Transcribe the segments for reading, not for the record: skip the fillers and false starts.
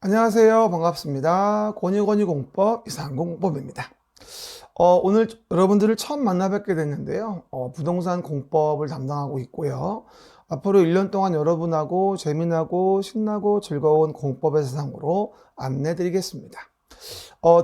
안녕하세요. 반갑습니다. 권유권유 공법 이상공법입니다. 오늘 여러분들을 처음 만나 뵙게 됐는데요. 부동산 공법을 담당하고 있고요. 앞으로 1년 동안 여러분하고 재미나고 신나고 즐거운 공법의 세상으로 안내 드리겠습니다.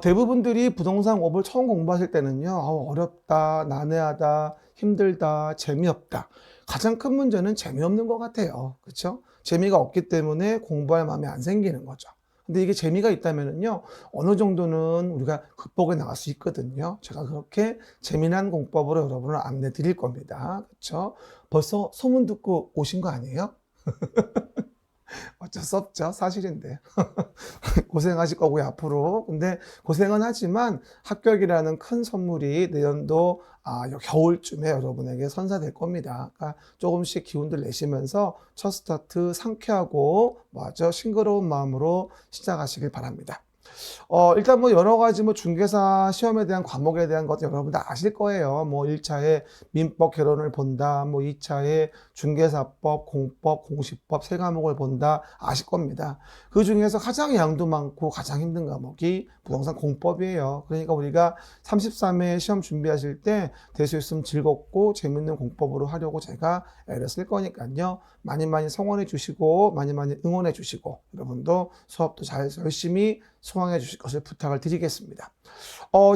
대부분들이 부동산 공법을 처음 공부하실 때는요, 어렵다, 난해하다, 힘들다, 재미없다. 가장 큰 문제는 재미없는 것 같아요. 그렇죠? 재미가 없기 때문에 공부할 마음이 안 생기는 거죠. 근데 이게 재미가 있다면은요, 어느 정도는 우리가 극복해 나갈 수 있거든요. 제가 그렇게 재미난 공법으로 여러분을 안내 드릴 겁니다. 그렇죠? 벌써 소문 듣고 오신 거 아니에요? 어쩔 수 없죠. 사실인데. 고생하실 거고요, 앞으로. 근데 고생은 하지만 합격이라는 큰 선물이 내년도 겨울쯤에 여러분에게 선사될 겁니다. 그러니까 조금씩 기운들 내시면서 첫 스타트 상쾌하고 싱그러운 마음으로 시작하시길 바랍니다. 일단 여러 가지 중개사 시험에 대한 과목에 대한 것도 여러분 다 아실 거예요. 1차에 민법 개론을 본다, 2차에 중개사법, 공법, 공시법 세 과목을 본다 아실 겁니다. 그 중에서 가장 양도 많고 가장 힘든 과목이 부동산 공법이에요. 그러니까 우리가 33회 시험 준비하실 때 될 수 있으면 즐겁고 재밌는 공법으로 하려고 제가 애를 쓸 거니까요. 많이 많이 성원해 주시고 많이 많이 응원해 주시고 여러분도 수업도 잘 열심히 수강해 주실 것을 부탁을 드리겠습니다.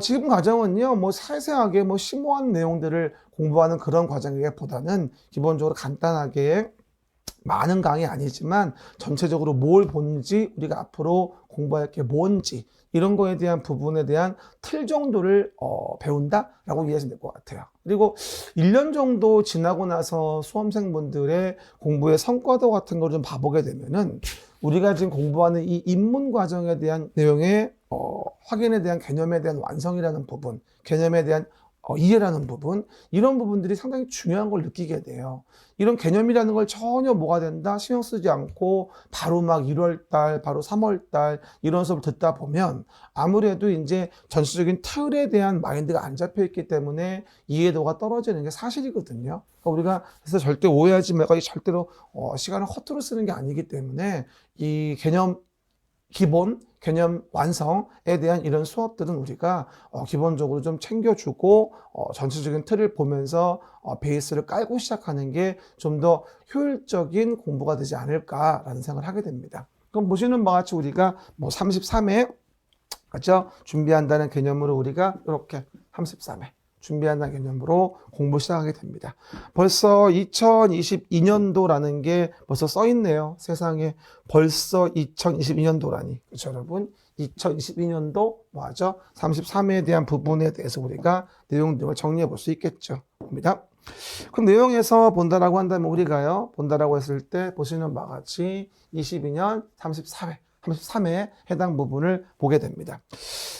지금 과정은요, 세세하게 심오한 내용들을 공부하는 그런 과정이기보다는 기본적으로 간단하게 많은 강의 아니지만 전체적으로 뭘 보는지 우리가 앞으로 공부할 게 뭔지 이런 거에 대한 부분에 대한 틀 정도를 배운다라고 이해하시면 될 것 같아요. 그리고 1년 정도 지나고 나서 수험생분들의 공부의 성과도 같은 걸 좀 봐보게 되면은 우리가 지금 공부하는 이 입문 과정에 대한 내용의 확인에 대한 개념에 대한 완성이라는 부분, 개념에 대한 이해라는 부분, 이런 부분들이 상당히 중요한 걸 느끼게 돼요. 이런 개념이라는 걸 전혀 뭐가 된다? 신경 쓰지 않고 바로 1월달, 바로 3월달 이런 수업을 듣다 보면 아무래도 이제 전체적인 틀에 대한 마인드가 안 잡혀 있기 때문에 이해도가 떨어지는 게 사실이거든요. 그러니까 우리가 그래서 절대 오해하지 말고 절대로 시간을 허투루 쓰는 게 아니기 때문에 이 기본 개념 완성에 대한 이런 수업들은 우리가 기본적으로 좀 챙겨주고 전체적인 틀을 보면서 베이스를 깔고 시작하는 게 좀 더 효율적인 공부가 되지 않을까라는 생각을 하게 됩니다. 그럼 보시는 바와 같이 우리가 33회 그렇죠? 준비한다는 개념으로 우리가 이렇게 33회 준비한다는 개념으로 공부 시작하게 됩니다. 벌써 2022년도라는 게 벌써 써 있네요. 세상에 벌써 2022년도라니. 그렇죠, 여러분? 2022년도 뭐죠? 33회에 대한 부분에 대해서 우리가 내용들을 정리해 볼 수 있겠죠. 봅니다. 그럼 내용에서 본다라고 한다면 우리가요. 본다라고 했을 때 보시는 바와 같이 22년 33회에 해당 부분을 보게 됩니다.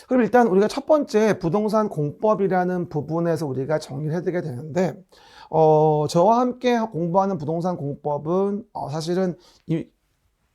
그럼 일단 우리가 첫 번째 부동산 공법이라는 부분에서 우리가 정리를 해드리게 되는데, 저와 함께 공부하는 부동산 공법은 사실은 이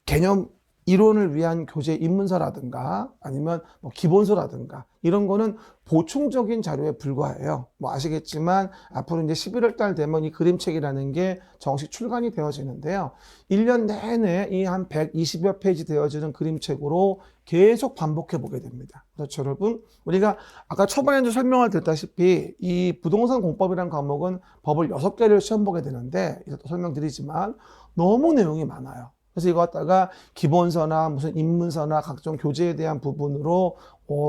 개념 이론을 위한 교재 입문서라든가 아니면 기본서라든가 이런 거는 보충적인 자료에 불과해요. 아시겠지만 앞으로 이제 11월 달 되면 이 그림책이라는 게 정식 출간이 되어지는데요. 1년 내내 이 한 120여 페이지 되어지는 그림책으로 계속 반복해 보게 됩니다. 그렇죠, 여러분? 우리가 아까 초반에도 설명을 드렸다시피 이 부동산 공법이라는 과목은 법을 6개를 시험 보게 되는데 이것도 설명드리지만 너무 내용이 많아요. 그래서 이거 갖다가 기본서나 무슨 입문서나 각종 교재에 대한 부분으로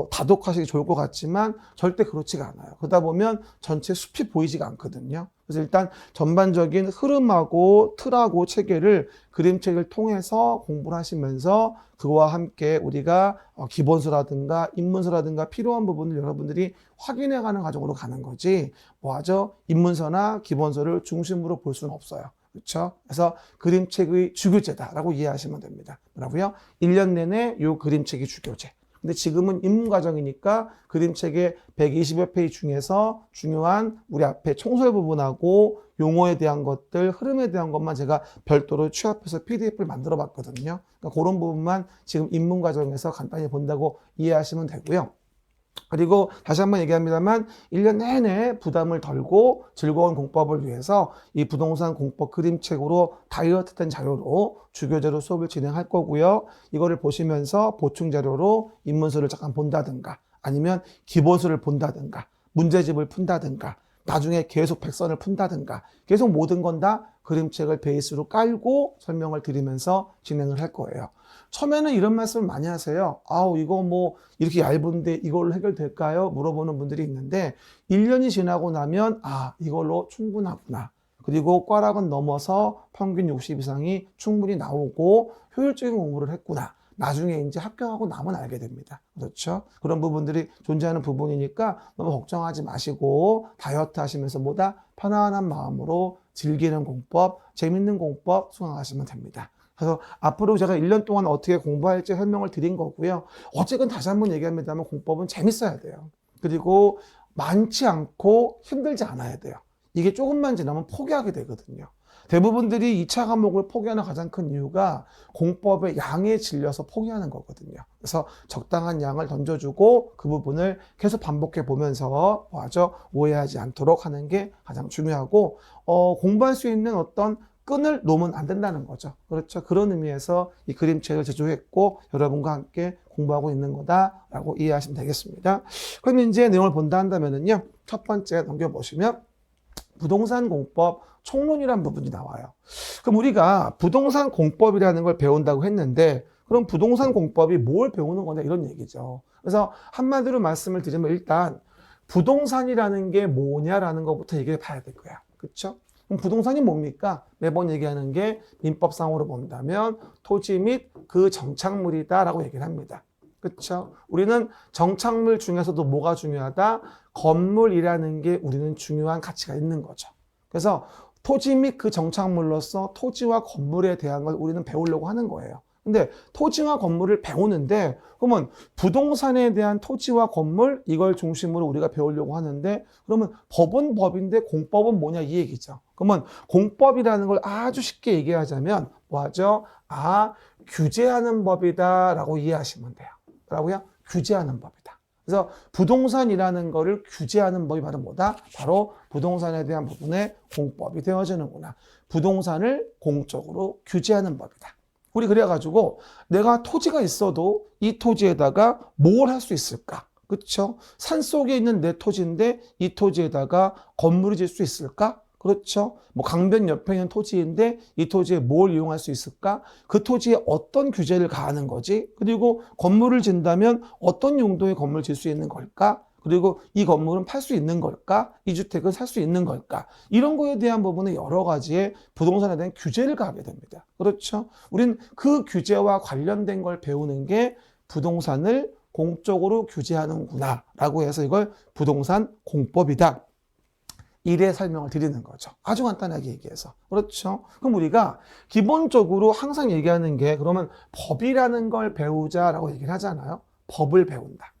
다독하시기 좋을 것 같지만 절대 그렇지가 않아요. 그러다 보면 전체 숲이 보이지가 않거든요. 그래서 일단 전반적인 흐름하고 틀하고 체계를 그림책을 통해서 공부를 하시면서 그와 함께 우리가 기본서라든가 입문서라든가 필요한 부분을 여러분들이 확인해가는 과정으로 가는 거지 입문서나 기본서를 중심으로 볼 수는 없어요. 그렇죠? 그래서 그림책의 주교재다라고 이해하시면 됩니다. 뭐라고요? 1년 내내 이 그림책이 주교재. 근데 지금은 입문 과정이니까 그림책의 120여 페이지 중에서 중요한 우리 앞에 총설 부분하고 용어에 대한 것들, 흐름에 대한 것만 제가 별도로 취합해서 PDF를 만들어 봤거든요. 그러니까 그런 부분만 지금 입문 과정에서 간단히 본다고 이해하시면 되고요. 그리고 다시 한번 얘기합니다만 1년 내내 부담을 덜고 즐거운 공법을 위해서 이 부동산 공법 그림책으로 다이어트된 자료로 주교재로 수업을 진행할 거고요. 이거를 보시면서 보충 자료로 인문서를 잠깐 본다든가 아니면 기본서를 본다든가 문제집을 푼다든가 나중에 계속 백선을 푼다든가 계속 모든 건 다 그림책을 베이스로 깔고 설명을 드리면서 진행을 할 거예요. 처음에는 이런 말씀을 많이 하세요. 아우, 이거 뭐 이렇게 얇은데 이걸로 해결될까요? 물어보는 분들이 있는데 1년이 지나고 나면 아, 이걸로 충분하구나. 그리고 꽈락은 넘어서 평균 60 이상이 충분히 나오고 효율적인 공부를 했구나. 나중에 이제 합격하고 나면 알게 됩니다. 그렇죠? 그런 부분들이 존재하는 부분이니까 너무 걱정하지 마시고 다이어트 하시면서 보다 편안한 마음으로 즐기는 공법, 재밌는 공법 수강하시면 됩니다. 그래서 앞으로 제가 1년 동안 어떻게 공부할지 설명을 드린 거고요. 어쨌든 다시 한번 얘기합니다만 공법은 재밌어야 돼요. 그리고 많지 않고 힘들지 않아야 돼요. 이게 조금만 지나면 포기하게 되거든요. 대부분들이 2차 과목을 포기하는 가장 큰 이유가 공법의 양에 질려서 포기하는 거거든요. 그래서 적당한 양을 던져주고 그 부분을 계속 반복해 보면서 오해하지 않도록 하는 게 가장 중요하고 공부할 수 있는 어떤 끈을 놓으면 안 된다는 거죠. 그렇죠. 그런 의미에서 이 그림책을 제조했고 여러분과 함께 공부하고 있는 거다라고 이해하시면 되겠습니다. 그럼 이제 내용을 본다 한다면은요. 첫 번째 넘겨보시면 부동산 공법 총론이라는 부분이 나와요. 그럼 우리가 부동산 공법이라는 걸 배운다고 했는데 그럼 부동산 공법이 뭘 배우는 거냐 이런 얘기죠. 그래서 한마디로 말씀을 드리면 일단 부동산이라는 게 뭐냐라는 것부터 얘기해 봐야 될 거야. 그렇죠? 그럼 부동산이 뭡니까? 매번 얘기하는 게 민법상으로 본다면 토지 및 그 정착물이다라고 얘기를 합니다. 그렇죠? 우리는 정착물 중에서도 뭐가 중요하다? 건물이라는 게 우리는 중요한 가치가 있는 거죠. 그래서 토지 및 그 정착물로서 토지와 건물에 대한 걸 우리는 배우려고 하는 거예요. 근데 토지와 건물을 배우는데 그러면 부동산에 대한 토지와 건물 이걸 중심으로 우리가 배우려고 하는데 그러면 법은 법인데 공법은 뭐냐 이 얘기죠. 그러면 공법이라는 걸 아주 쉽게 얘기하자면 뭐하죠? 아, 규제하는 법이다라고 이해하시면 돼요. 뭐라고요? 규제하는 법이다. 그래서 부동산이라는 거를 규제하는 법이 바로 뭐다? 바로 부동산에 대한 부분에 공법이 되어지는구나. 부동산을 공적으로 규제하는 법이다. 우리 그래가지고 내가 토지가 있어도 이 토지에다가 뭘 할 수 있을까? 그렇죠? 산속에 있는 내 토지인데 이 토지에다가 건물을 지을 수 있을까? 그렇죠? 뭐 강변 옆에 있는 토지인데 이 토지에 뭘 이용할 수 있을까? 그 토지에 어떤 규제를 가하는 거지? 그리고 건물을 짓는다면 어떤 용도의 건물을 지을 수 있는 걸까? 그리고 이 건물은 팔 수 있는 걸까? 이 주택은 살 수 있는 걸까? 이런 거에 대한 부분에 여러 가지의 부동산에 대한 규제를 가하게 됩니다. 그렇죠? 우린 그 규제와 관련된 걸 배우는 게 부동산을 공적으로 규제하는구나 라고 해서 이걸 부동산 공법이다. 이래 설명을 드리는 거죠. 아주 간단하게 얘기해서. 그렇죠? 그럼 우리가 기본적으로 항상 얘기하는 게 그러면 법이라는 걸 배우자라고 얘기를 하잖아요. 법을 배운다.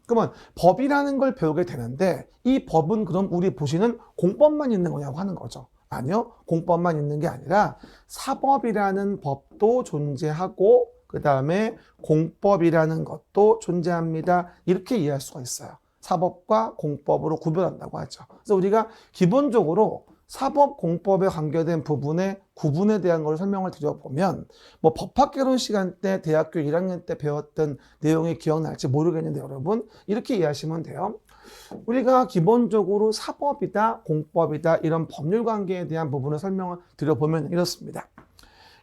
그러면 법이라는 걸 배우게 되는데 이 법은 그럼 우리 보시는 공법만 있는 거냐고 하는 거죠. 아니요. 공법만 있는 게 아니라 사법이라는 법도 존재하고 그 다음에 공법이라는 것도 존재합니다. 이렇게 이해할 수가 있어요. 사법과 공법으로 구분한다고 하죠. 그래서 우리가 기본적으로 사법, 공법에 관계된 부분의 구분에 대한 걸 설명을 드려보면 뭐 법학개론 시간 때 대학교 1학년 때 배웠던 내용이 기억날지 모르겠는데 여러분 이렇게 이해하시면 돼요. 우리가 기본적으로 사법이다, 공법이다 이런 법률 관계에 대한 부분을 설명을 드려보면 이렇습니다.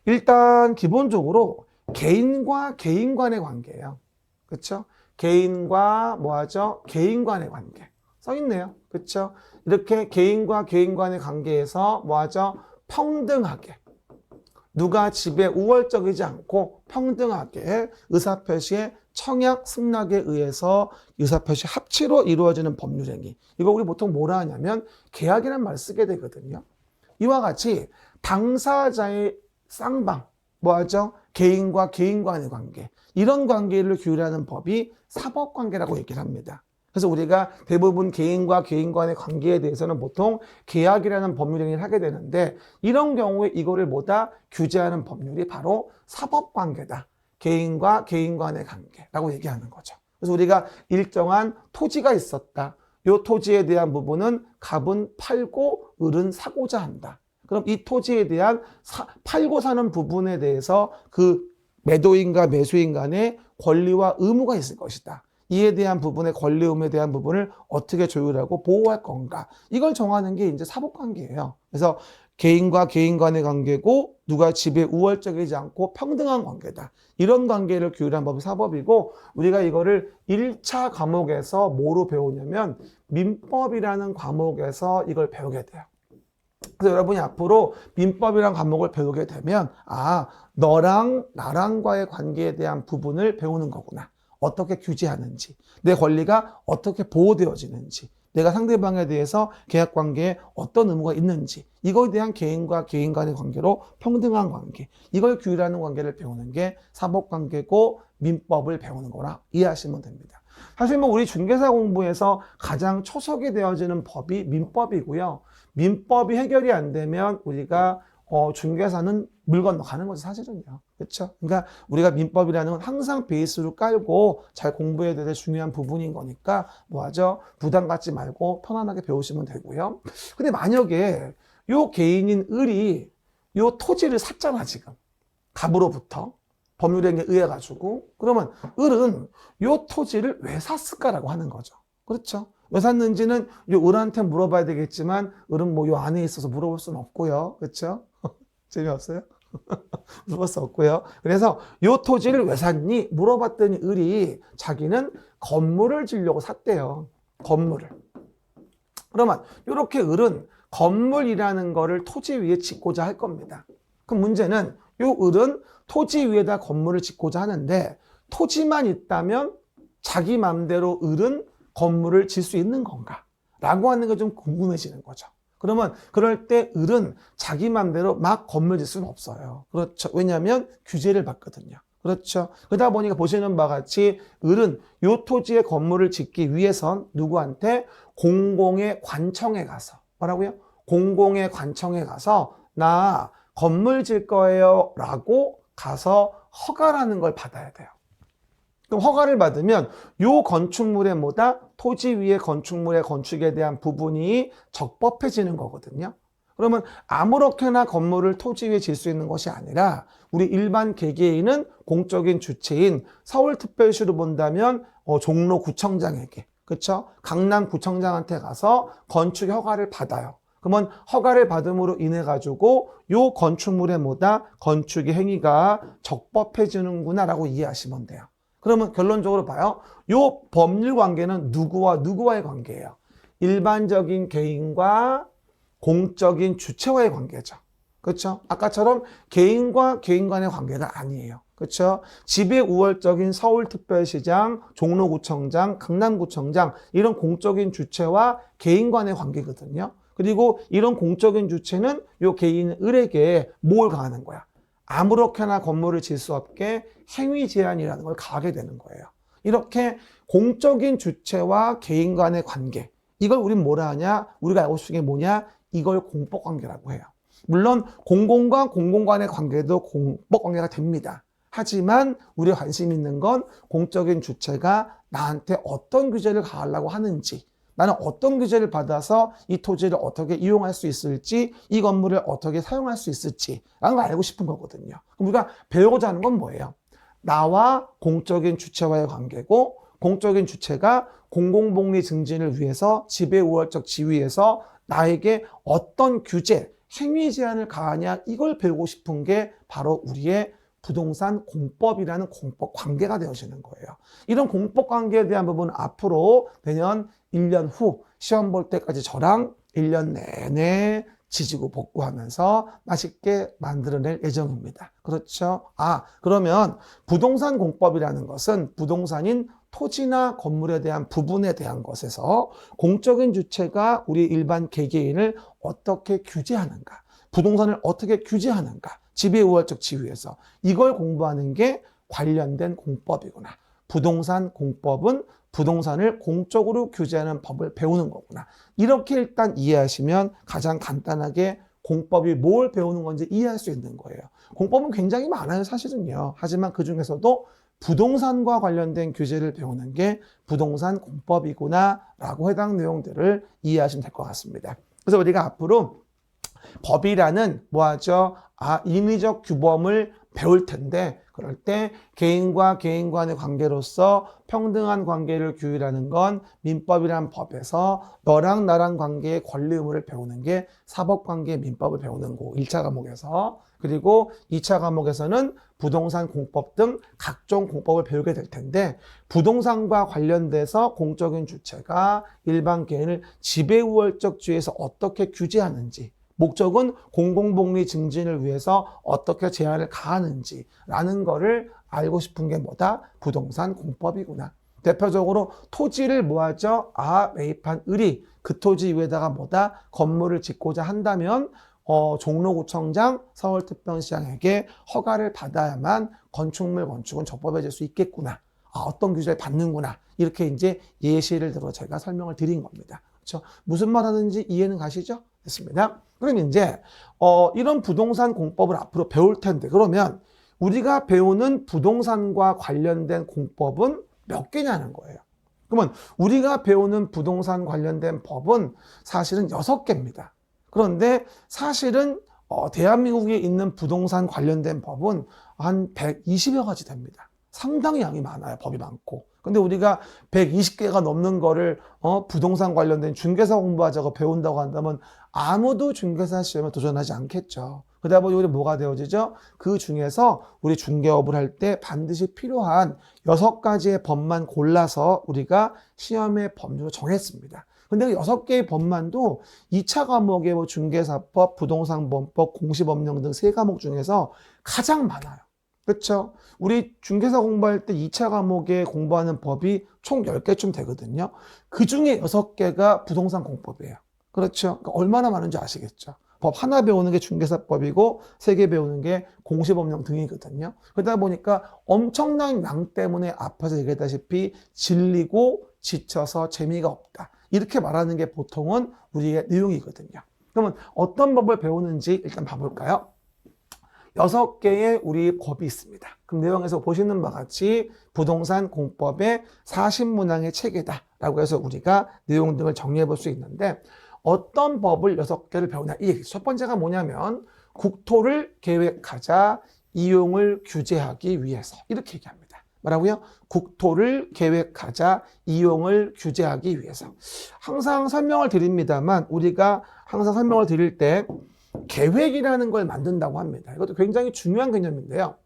일단 기본적으로 개인과 개인 간의 관계예요. 그렇죠? 개인과 뭐하죠? 개인 간의 관계. 써있네요. 그렇죠? 이렇게 개인과 개인 간의 관계에서 뭐하죠? 평등하게. 누가 집에 우월적이지 않고 평등하게 의사표시의 청약 승낙에 의해서 의사표시 합치로 이루어지는 법률행위. 이거 우리 보통 뭐라 하냐면 계약이라는 말을 쓰게 되거든요. 이와 같이 당사자의 쌍방, 뭐하죠? 개인과 개인 간의 관계. 이런 관계를 규율하는 법이 사법관계라고 얘기를 합니다. 그래서 우리가 대부분 개인과 개인 간의 관계에 대해서는 보통 계약이라는 법률행위를 하게 되는데 이런 경우에 이거를 뭐다 규제하는 법률이 바로 사법관계다. 개인과 개인 간의 관계라고 얘기하는 거죠. 그래서 우리가 일정한 토지가 있었다. 이 토지에 대한 부분은 갑은 팔고 을은 사고자 한다. 그럼 이 토지에 대한 팔고 사는 부분에 대해서 그 매도인과 매수인 간의 권리와 의무가 있을 것이다. 이에 대한 부분의 권리 의무에 대한 부분을 어떻게 조율하고 보호할 건가. 이걸 정하는 게 이제 사법관계예요. 그래서 개인과 개인 간의 관계고 누가 집에 우월적이지 않고 평등한 관계다. 이런 관계를 규율한 법이 사법이고 우리가 이거를 1차 과목에서 뭐로 배우냐면 민법이라는 과목에서 이걸 배우게 돼요. 그래서 여러분이 앞으로 민법이라는 과목을 배우게 되면 너랑 나랑과의 관계에 대한 부분을 배우는 거구나. 어떻게 규제하는지, 내 권리가 어떻게 보호되어지는지, 내가 상대방에 대해서 계약관계에 어떤 의무가 있는지, 이거에 대한 개인과 개인 간의 관계로 평등한 관계, 이걸 규율하는 관계를 배우는 게 사법관계고 민법을 배우는 거라 이해하시면 됩니다. 사실 우리 중개사 공부에서 가장 초석이 되어지는 법이 민법이고요. 민법이 해결이 안 되면 우리가 중개사는 물 건너가는 거죠, 사실은요. 그렇죠? 그러니까 우리가 민법이라는 건 항상 베이스로 깔고 잘 공부해야 될 중요한 부분인 거니까 뭐하죠? 부담 갖지 말고 편안하게 배우시면 되고요. 근데 만약에 요 개인인 을이 요 토지를 샀잖아, 지금. 갑으로부터. 법률행위에 의해 가지고. 그러면 을은 요 토지를 왜 샀을까라고 하는 거죠. 그렇죠? 왜 샀는지는 요 을한테 물어봐야 되겠지만 을은 요 안에 있어서 물어볼 수는 없고요. 그렇죠? 재미없어요? 물어볼 수 없고요. 그래서 요 토지를 왜 샀니? 물어봤더니 을이 자기는 건물을 지려고 샀대요. 건물을. 그러면 이렇게 을은 건물이라는 거를 토지 위에 짓고자 할 겁니다. 그럼 문제는 요 을은 토지 위에다 건물을 짓고자 하는데 토지만 있다면 자기 맘대로 을은 건물을 질 수 있는 건가? 라고 하는 게 좀 궁금해지는 거죠. 그러면 그럴 때 을은 자기 맘대로 막 건물 짓 수는 없어요. 그렇죠. 왜냐하면 규제를 받거든요. 그렇죠. 그러다 보니까 보시는 바와 같이 을은 이 토지에 건물을 짓기 위해선 누구한테? 공공의 관청에 가서. 뭐라고요? 공공의 관청에 가서 나 건물 질 거예요 라고 가서 허가라는 걸 받아야 돼요. 그럼 허가를 받으면 요 건축물의 토지 위의 건축물의 건축에 대한 부분이 적법해지는 거거든요. 그러면 아무렇게나 건물을 토지 위에 질 수 있는 것이 아니라 우리 일반 개개인은 공적인 주체인 서울특별시로 본다면 종로구청장에게, 그렇죠? 강남구청장한테 가서 건축 허가를 받아요. 그러면 허가를 받음으로 인해 가지고 요 건축물의 건축의 행위가 적법해지는구나라고 이해하시면 돼요. 그러면 결론적으로 봐요. 요 법률 관계는 누구와 누구와의 관계예요? 일반적인 개인과 공적인 주체와의 관계죠. 그렇죠? 아까처럼 개인과 개인 간의 관계가 아니에요. 그렇죠? 지배 우월적인 서울특별시장, 종로구청장, 강남구청장 이런 공적인 주체와 개인 간의 관계거든요. 그리고 이런 공적인 주체는 요 개인 을에게 뭘 가하는 거야? 아무렇게나 건물을 질 수 없게 행위 제한이라는 걸 가하게 되는 거예요. 이렇게 공적인 주체와 개인 간의 관계, 이걸 우리는 뭐라 하냐? 우리가 알고 싶은 게 뭐냐? 이걸 공법관계라고 해요. 물론 공공과 공공 간의 관계도 공법관계가 됩니다. 하지만 우리가 관심 있는 건 공적인 주체가 나한테 어떤 규제를 가하려고 하는지, 나는 어떤 규제를 받아서 이 토지를 어떻게 이용할 수 있을지, 이 건물을 어떻게 사용할 수 있을지 라는 걸 알고 싶은 거거든요. 그럼 우리가 배우고자 하는 건 뭐예요? 나와 공적인 주체와의 관계고, 공적인 주체가 공공복리 증진을 위해서 지배 우월적 지위에서 나에게 어떤 규제, 행위 제한을 가하냐, 이걸 배우고 싶은 게 바로 우리의 부동산 공법이라는 공법 관계가 되어지는 거예요. 이런 공법 관계에 대한 부분은 앞으로 내년 1년 후 시험 볼 때까지 저랑 1년 내내 지지고 볶고하면서 맛있게 만들어낼 예정입니다. 그렇죠? 그러면 부동산 공법이라는 것은 부동산인 토지나 건물에 대한 부분에 대한 것에서 공적인 주체가 우리 일반 개개인을 어떻게 규제하는가, 부동산을 어떻게 규제하는가, 지배 우월적 지위에서 이걸 공부하는 게 관련된 공법이구나. 부동산 공법은 부동산을 공적으로 규제하는 법을 배우는 거구나. 이렇게 일단 이해하시면 가장 간단하게 공법이 뭘 배우는 건지 이해할 수 있는 거예요. 공법은 굉장히 많아요, 사실은요. 하지만 그 중에서도 부동산과 관련된 규제를 배우는 게 부동산 공법이구나 라고 해당 내용들을 이해하시면 될 것 같습니다. 그래서 우리가 앞으로 법이라는 뭐하죠? 인위적 규범을 배울 텐데 그럴 때 개인과 개인 간의 관계로서 평등한 관계를 규율하는 건 민법이란 법에서 너랑 나랑 관계의 권리 의무를 배우는 게 사법관계 민법을 배우는 거 1차 과목에서 그리고 2차 과목에서는 부동산 공법 등 각종 공법을 배우게 될 텐데 부동산과 관련돼서 공적인 주체가 일반 개인을 지배우월적주의에서 어떻게 규제하는지 목적은 공공복리 증진을 위해서 어떻게 제한을 가하는지라는 거를 알고 싶은 게 뭐다? 부동산 공법이구나. 대표적으로 토지를 뭐하죠? 매입한 을이 그 토지 위에다가 뭐다? 건물을 짓고자 한다면 종로구청장 서울특별시장에게 허가를 받아야만 건축물 건축은 적법해질 수 있겠구나. 어떤 규제를 받는구나. 이렇게 이제 예시를 들어 제가 설명을 드린 겁니다. 그렇죠? 무슨 말 하는지 이해는 가시죠? 됐습니다. 그럼 이제 이런 부동산 공법을 앞으로 배울 텐데 그러면 우리가 배우는 부동산과 관련된 공법은 몇 개냐는 거예요. 그러면 우리가 배우는 부동산 관련된 법은 사실은 6개입니다. 그런데 사실은 대한민국에 있는 부동산 관련된 법은 한 120여 가지 됩니다. 상당히 양이 많아요. 법이 많고. 근데 우리가 120개가 넘는 거를 부동산 관련된 중개사 공부하자고 배운다고 한다면 아무도 중개사 시험에 도전하지 않겠죠. 그러다 보니 우리 뭐가 되어지죠? 그 중에서 우리 중개업을 할 때 반드시 필요한 6가지의 법만 골라서 우리가 시험의 범주로 정했습니다. 근데 그 6개의 법만도 2차 과목의 뭐 중개사법, 부동산범법, 공시법령 등 3과목 중에서 가장 많아요. 그렇죠? 우리 중개사 공부할 때 2차 과목에 공부하는 법이 총 10개쯤 되거든요. 그 중에 6개가 부동산 공법이에요. 그렇죠? 그러니까 얼마나 많은지 아시겠죠? 법 하나 배우는 게 중개사법이고 3개 배우는 게 공시법령 등이거든요. 그러다 보니까 엄청난 양 때문에 앞에서 얘기했다시피 질리고 지쳐서 재미가 없다. 이렇게 말하는 게 보통은 우리의 내용이거든요. 그러면 어떤 법을 배우는지 일단 봐볼까요? 6개의 우리 법이 있습니다. 그럼 내용에서 보시는 바와 같이 부동산 공법의 40문항의 체계다라고 해서 우리가 내용 등을 정리해 볼 수 있는데 어떤 법을 6개를 배우냐 이 얘기. 첫 번째가 뭐냐면 국토를 계획하자 이용을 규제하기 위해서 이렇게 얘기합니다. 뭐라고요? 국토를 계획하자 이용을 규제하기 위해서. 항상 설명을 드립니다만 우리가 항상 설명을 드릴 때 계획이라는 걸 만든다고 합니다. 이것도 굉장히 중요한 개념인데요.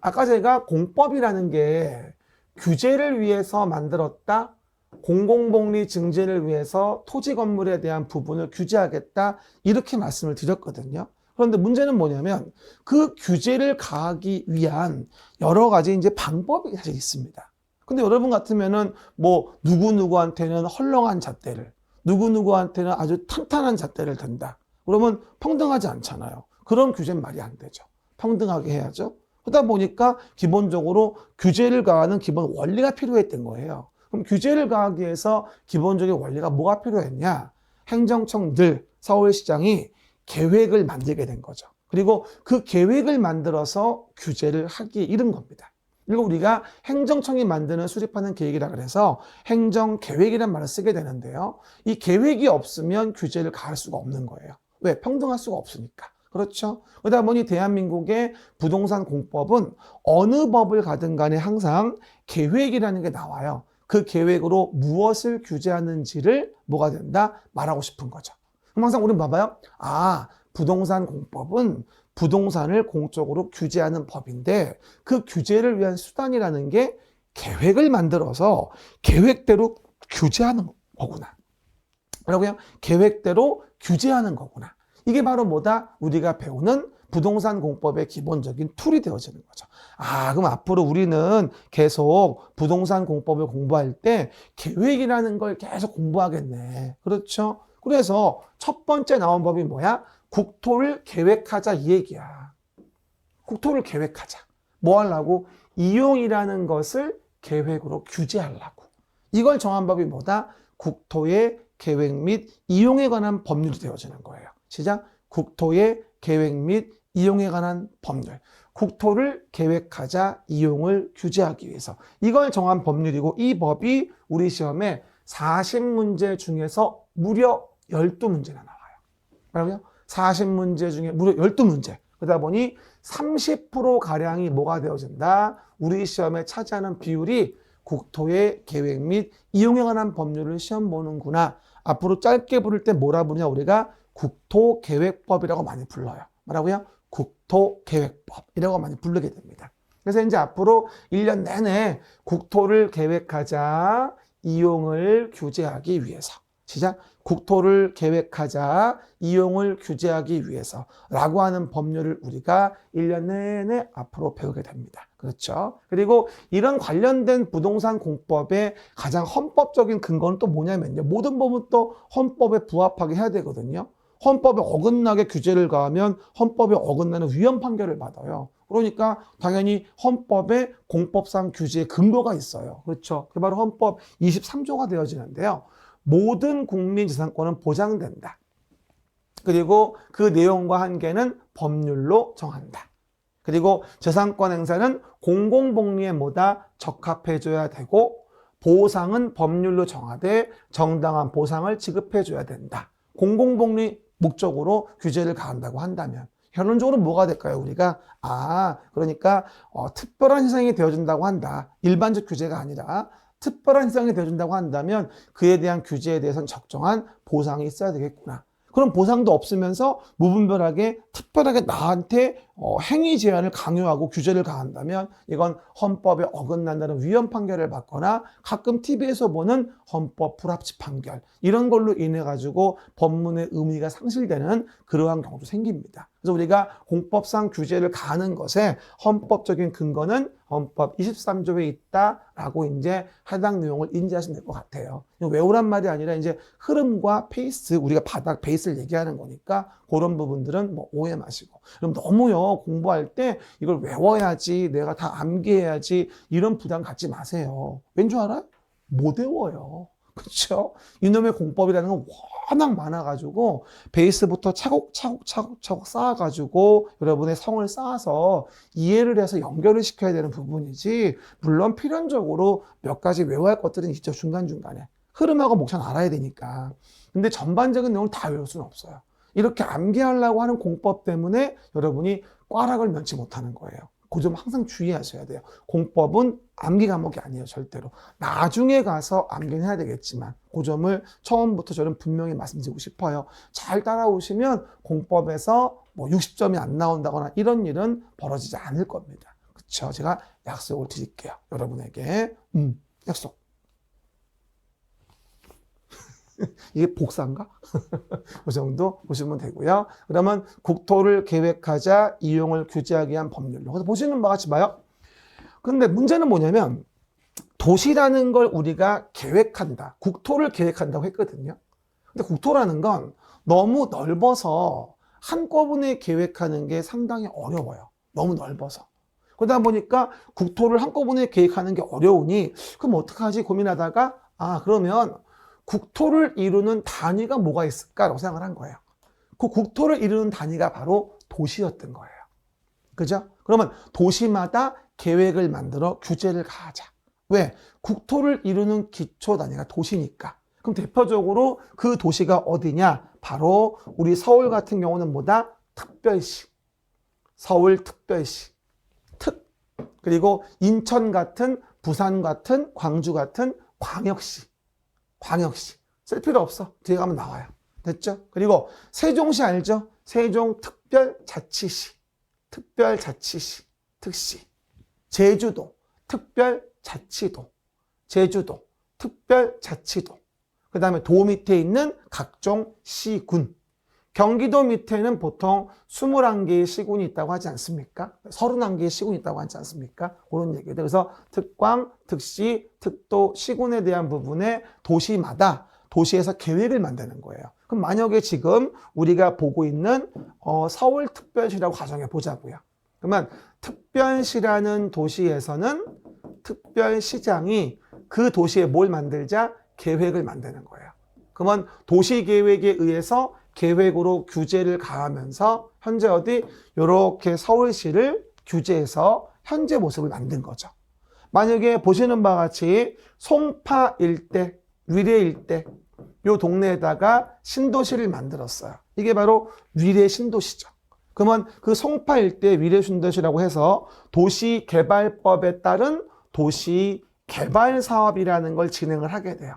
아까 제가 공법이라는 게 규제를 위해서 만들었다. 공공복리 증진을 위해서 토지 건물에 대한 부분을 규제하겠다. 이렇게 말씀을 드렸거든요. 그런데 문제는 뭐냐면 그 규제를 가하기 위한 여러 가지 이제 방법이 사실 있습니다. 근데 여러분 같으면은 뭐 누구누구한테는 헐렁한 잣대를, 누구누구한테는 아주 탄탄한 잣대를 댄다. 그러면 평등하지 않잖아요. 그런 규제는 말이 안 되죠. 평등하게 해야죠. 그러다 보니까 기본적으로 규제를 가하는 기본 원리가 필요했던 거예요. 그럼 규제를 가하기 위해서 기본적인 원리가 뭐가 필요했냐? 행정청 늘 서울시장이 계획을 만들게 된 거죠. 그리고 그 계획을 만들어서 규제를 하기 이른 겁니다. 그리고 우리가 행정청이 만드는 수립하는 계획이라 그래서 행정계획이라는 말을 쓰게 되는데요. 이 계획이 없으면 규제를 가할 수가 없는 거예요. 왜? 평등할 수가 없으니까. 그렇죠? 그러다 보니 대한민국의 부동산 공법은 어느 법을 가든 간에 항상 계획이라는 게 나와요. 그 계획으로 무엇을 규제하는지를 뭐가 된다? 말하고 싶은 거죠. 그럼 항상 우리는 봐봐요. 부동산 공법은 부동산을 공적으로 규제하는 법인데 그 규제를 위한 수단이라는 게 계획을 만들어서 계획대로 규제하는 거구나. 뭐라고요? 계획대로 규제하는 거구나. 이게 바로 뭐다? 우리가 배우는 부동산 공법의 기본적인 툴이 되어지는 거죠. 그럼 앞으로 우리는 계속 부동산 공법을 공부할 때 계획이라는 걸 계속 공부하겠네. 그렇죠? 그래서 첫 번째 나온 법이 뭐야? 국토를 계획하자 이 얘기야. 국토를 계획하자. 뭐 하려고? 이용이라는 것을 계획으로 규제하려고. 이걸 정한 법이 뭐다? 국토의 계획 및 이용에 관한 법률이 되어지는 거예요. 시작. 국토의 계획 및 이용에 관한 법률. 국토를 계획하자, 이용을 규제하기 위해서. 이걸 정한 법률이고 이 법이 우리 시험에 40문제 중에서 무려 12문제나 나와요. 뭐라고요? 40문제 중에 무려 12문제. 그러다 보니 30%가량이 뭐가 되어진다? 우리 시험에 차지하는 비율이 국토의 계획 및 이용에 관한 법률을 시험 보는구나. 앞으로 짧게 부를 때 뭐라 부르냐? 우리가 국토계획법이라고 많이 불러요. 뭐라고요? 국토계획법이라고 많이 부르게 됩니다. 그래서 이제 앞으로 1년 내내 국토를 계획하자, 이용을 규제하기 위해서. 시작. 국토를 계획하자, 이용을 규제하기 위해서 라고 하는 법률을 우리가 1년 내내 앞으로 배우게 됩니다. 그렇죠? 그리고 이런 관련된 부동산 공법의 가장 헌법적인 근거는 또 뭐냐면요. 모든 법은 또 헌법에 부합하게 해야 되거든요. 헌법에 어긋나게 규제를 가하면 헌법에 어긋나는 위헌 판결을 받아요. 그러니까 당연히 헌법에 공법상 규제의 근거가 있어요. 그렇죠? 그게 바로 헌법 23조가 되어지는데요. 모든 국민 재산권은 보장된다. 그리고 그 내용과 한계는 법률로 정한다. 그리고 재산권 행사는 공공복리에 뭐다 적합해줘야 되고 보상은 법률로 정하되 정당한 보상을 지급해줘야 된다. 공공복리 목적으로 규제를 가한다고 한다면 결론적으로 뭐가 될까요? 우리가 그러니까 특별한 희생이 되어준다고 한다. 일반적 규제가 아니라 특별한 희생이 되어준다고 한다면 그에 대한 규제에 대해서는 적정한 보상이 있어야 되겠구나. 그런 보상도 없으면서 무분별하게 특별하게 나한테 행위 제한을 강요하고 규제를 가한다면 이건 헌법에 어긋난다는 위헌 판결을 받거나 가끔 TV에서 보는 헌법 불합치 판결 이런 걸로 인해 가지고 법문의 의미가 상실되는 그러한 경우도 생깁니다. 그래서 우리가 공법상 규제를 가하는 것에 헌법적인 근거는 헌법 23조에 있다라고 이제 해당 내용을 인지하시면 될 것 같아요. 외우란 말이 아니라 이제 흐름과 페이스, 우리가 바닥 베이스를 얘기하는 거니까 그런 부분들은 뭐 오해 마시고. 그럼 너무요, 공부할 때 이걸 외워야지, 내가 다 암기해야지, 이런 부담 갖지 마세요. 왠 줄 알아요? 못 외워요. 그렇죠? 이놈의 공법이라는 건 워낙 많아가지고 베이스부터 차곡차곡 쌓아가지고 여러분의 성을 쌓아서 이해를 해서 연결을 시켜야 되는 부분이지 물론 필연적으로 몇 가지 외워야 할 것들은 있죠. 중간중간에. 흐름하고 목차는 알아야 되니까. 근데 전반적인 내용을 다 외울 수는 없어요. 이렇게 암기하려고 하는 공법 때문에 여러분이 꽈락을 면치 못하는 거예요. 그 점 항상 주의하셔야 돼요. 공법은 암기 과목이 아니에요. 절대로. 나중에 가서 암기는 해야 되겠지만 그 점을 처음부터 저는 분명히 말씀드리고 싶어요. 잘 따라오시면 공법에서 뭐 60점이 안 나온다거나 이런 일은 벌어지지 않을 겁니다. 그렇죠? 제가 약속을 드릴게요. 여러분에게. 약속. 이게 복사인가? 그 정도 보시면 되고요. 그러면 국토를 계획하자, 이용을 규제하기 위한 법률로. 그래서 보시는 바와 같이 봐요. 근데 문제는 뭐냐면 도시라는 걸 우리가 계획한다. 국토를 계획한다고 했거든요. 근데 국토라는 건 너무 넓어서 한꺼번에 계획하는 게 상당히 어려워요. 너무 넓어서. 그러다 보니까 국토를 한꺼번에 계획하는 게 어려우니 그럼 어떡하지 고민하다가 그러면 국토를 이루는 단위가 뭐가 있을까라고 생각을 한 거예요. 그 국토를 이루는 단위가 바로 도시였던 거예요. 그죠? 그러면 도시마다 계획을 만들어 규제를 가하자. 왜? 국토를 이루는 기초 단위가 도시니까. 그럼 대표적으로 그 도시가 어디냐? 바로 우리 서울 같은 경우는 뭐다? 특별시. 서울 특별시. 그리고 인천 같은, 부산 같은, 광주 같은 광역시. 쓸 필요 없어. 뒤에 가면 나와요. 됐죠? 그리고 세종시 알죠? 세종 특별자치시. 특시. 제주도 특별자치도. 특별자치도. 그 다음에 도 밑에 있는 각종 시군. 경기도 밑에는 보통 21개의 시군이 있다고 하지 않습니까? 31개의 시군이 있다고 하지 않습니까? 그런 얘기들. 그래서 특광, 특시, 특도, 시군에 대한 부분에 도시마다 도시에서 계획을 만드는 거예요. 그럼 만약에 지금 우리가 보고 있는 서울특별시라고 가정해 보자고요. 그러면 특별시라는 도시에서는 특별시장이 그 도시에 뭘 만들자? 계획을 만드는 거예요. 그러면 도시계획에 의해서 계획으로 규제를 가하면서 현재 어디? 이렇게 서울시를 규제해서 현재 모습을 만든 거죠. 만약에 보시는 바와 같이 송파 일대, 위례 일대 요 동네에다가 신도시를 만들었어요. 이게 바로 위례 신도시죠. 그러면 그 송파 일대 위례 신도시라고 해서 도시개발법에 따른 도시개발사업이라는 걸 진행을 하게 돼요.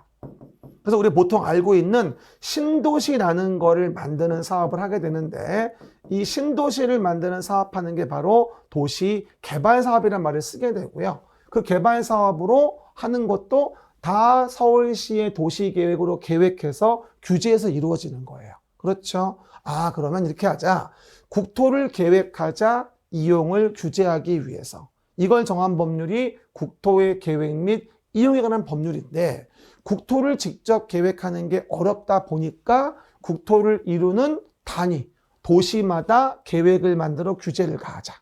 그래서 우리 보통 알고 있는 신도시라는 거를 만드는 사업을 하게 되는데 이 신도시를 만드는 사업하는 게 바로 도시개발사업이라는 말을 쓰게 되고요. 그 개발사업으로 하는 것도 다 서울시의 도시계획으로 계획해서 규제해서 이루어지는 거예요. 그렇죠? 아, 그러면 이렇게 하자. 국토를 계획하자 이용을 규제하기 위해서. 이걸 정한 법률이 국토의 계획 및 이용에 관한 법률인데 국토를 직접 계획하는 게 어렵다 보니까 국토를 이루는 단위, 도시마다 계획을 만들어 규제를 가하자.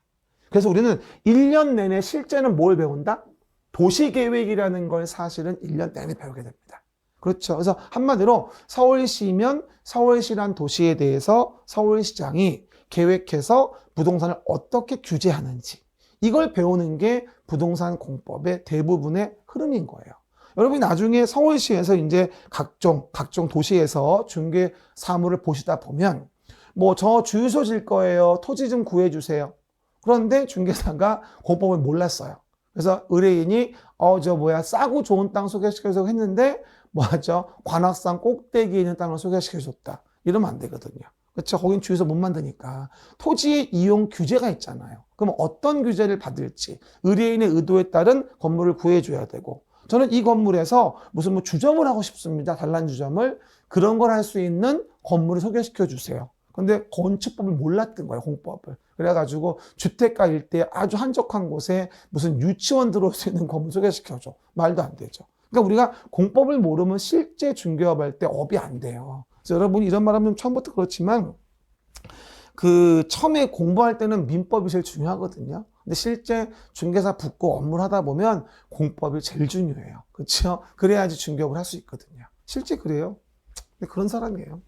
그래서 우리는 1년 내내 실제는 뭘 배운다? 도시계획이라는 걸 사실은 1년 내내 배우게 됩니다. 그렇죠. 그래서 한마디로 서울시면 서울시란 도시에 대해서 서울시장이 계획해서 부동산을 어떻게 규제하는지 이걸 배우는 게 부동산 공법의 대부분의 흐름인 거예요. 여러분이 나중에 서울시에서 이제 각종 도시에서 중개 사무를 보시다 보면 뭐 저 주유소 질 거예요. 토지 좀 구해주세요. 그런데 중개사가 공법을 몰랐어요. 그래서 의뢰인이 싸고 좋은 땅 소개시켜서 했는데 뭐하죠? 관악산 꼭대기에 있는 땅을 소개시켜줬다. 이러면 안 되거든요. 그렇죠? 거긴 주유소 못 만드니까. 토지의 이용 규제가 있잖아요. 그럼 어떤 규제를 받을지 의뢰인의 의도에 따른 건물을 구해줘야 되고 저는 이 건물에서 무슨 뭐 주점을 하고 싶습니다. 단란 주점을. 그런 걸 할 수 있는 건물을 소개시켜 주세요. 근데 건축법을 몰랐던 거예요, 공법을. 그래가지고 주택가 일대에 아주 한적한 곳에 무슨 유치원 들어올 수 있는 건물 소개시켜줘. 말도 안 되죠. 그러니까 우리가 공법을 모르면 실제 중개업할 때 업이 안 돼요. 그래서 여러분이 이런 말 하면 처음부터 그렇지만 처음에 공부할 때는 민법이 제일 중요하거든요. 근데 실제 중개사 붙고 업무를 하다 보면 공법이 제일 중요해요. 그렇죠? 그래야지 중개업을 할 수 있거든요. 실제 그래요. 근데 그런 사람이에요.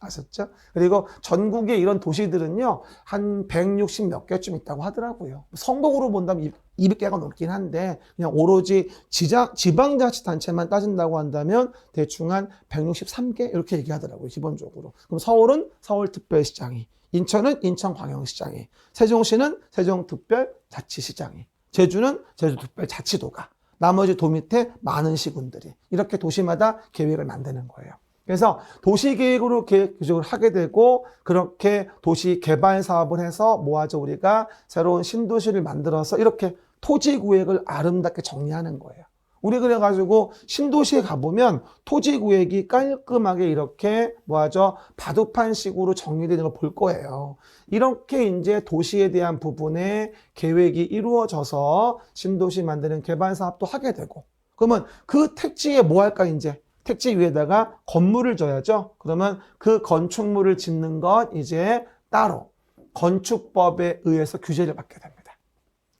아셨죠? 그리고 전국에 이런 도시들은요, 한 160 몇 개쯤 있다고 하더라고요. 선곡으로 본다면 200개가 넘긴 한데, 그냥 오로지 지방자치단체만 따진다고 한다면 대충 한 163개? 이렇게 얘기하더라고요, 기본적으로. 그럼 서울은 서울특별시장이, 인천은 인천광역시장이, 세종시는 세종특별자치시장이, 제주는 제주특별자치도가, 나머지 도 밑에 많은 시군들이 이렇게 도시마다 계획을 만드는 거예요. 그래서 도시계획으로 규정을 하게 되고 그렇게 도시 개발 사업을 해서 뭐하죠? 우리가 새로운 신도시를 만들어서 이렇게 토지구획을 아름답게 정리하는 거예요. 우리 그래가지고 신도시에 가보면 토지구획이 깔끔하게 이렇게 뭐하죠? 바둑판식으로 정리되는 걸 볼 거예요. 이렇게 이제 도시에 대한 부분에 계획이 이루어져서 신도시 만드는 개발 사업도 하게 되고 그러면 그 택지에 뭐 할까 이제? 택지 위에다가 건물을 져야죠. 그러면 그 건축물을 짓는 건 이제 따로 건축법에 의해서 규제를 받게 됩니다.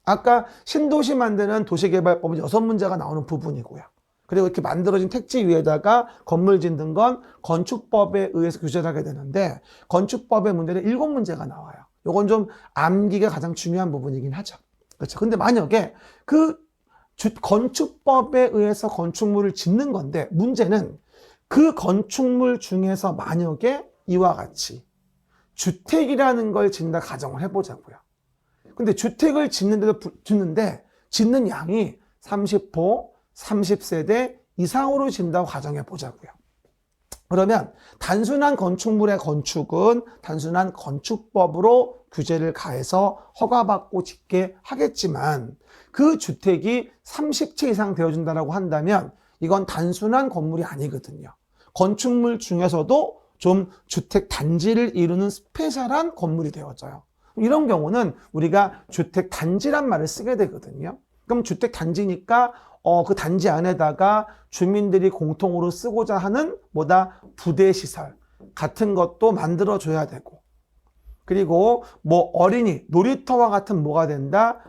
아까 신도시 만드는 도시개발법은 6문제가 나오는 부분이고요. 그리고 이렇게 만들어진 택지 위에다가 건물 짓는 건 건축법에 의해서 규제를 하게 되는데 건축법의 문제는 7문제가 나와요. 이건 좀 암기가 가장 중요한 부분이긴 하죠. 그렇죠. 근데 만약에 건축법에 의해서 건축물을 짓는 건데 문제는 그 건축물 중에서 만약에 이와 같이 주택이라는 걸 짓는다 가정을 해보자고요. 근데 주택을 짓는데 짓는 양이 30호, 30세대 이상으로 짓는다고 가정해보자고요. 그러면 단순한 건축물의 건축은 단순한 건축법으로 규제를 가해서 허가받고 짓게 하겠지만 그 주택이 30채 이상 되어준다고 한다면 이건 단순한 건물이 아니거든요. 건축물 중에서도 좀 주택 단지를 이루는 스페셜한 건물이 되어져요. 이런 경우는 우리가 주택 단지란 말을 쓰게 되거든요. 그럼 주택 단지니까 그 단지 안에다가 주민들이 공통으로 쓰고자 하는 부대시설 같은 것도 만들어줘야 되고 그리고 뭐 어린이 놀이터와 같은 뭐가 된다?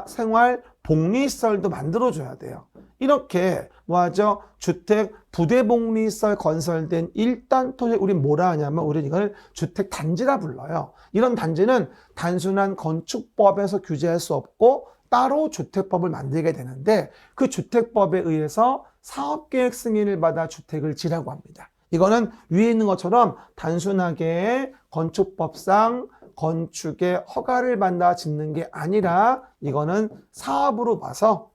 생활 복리시설도 만들어줘야 돼요. 이렇게 뭐하죠? 주택 부대복리설 건설된 1단 토지 우리 뭐라 하냐면 우리 이걸 주택 단지라 불러요. 이런 단지는 단순한 건축법에서 규제할 수 없고 따로 주택법을 만들게 되는데 그 주택법에 의해서 사업계획 승인을 받아 주택을 지라고 합니다. 이거는 위에 있는 것처럼 단순하게 건축법상 건축의 허가를 받아 짓는 게 아니라 이거는 사업으로 봐서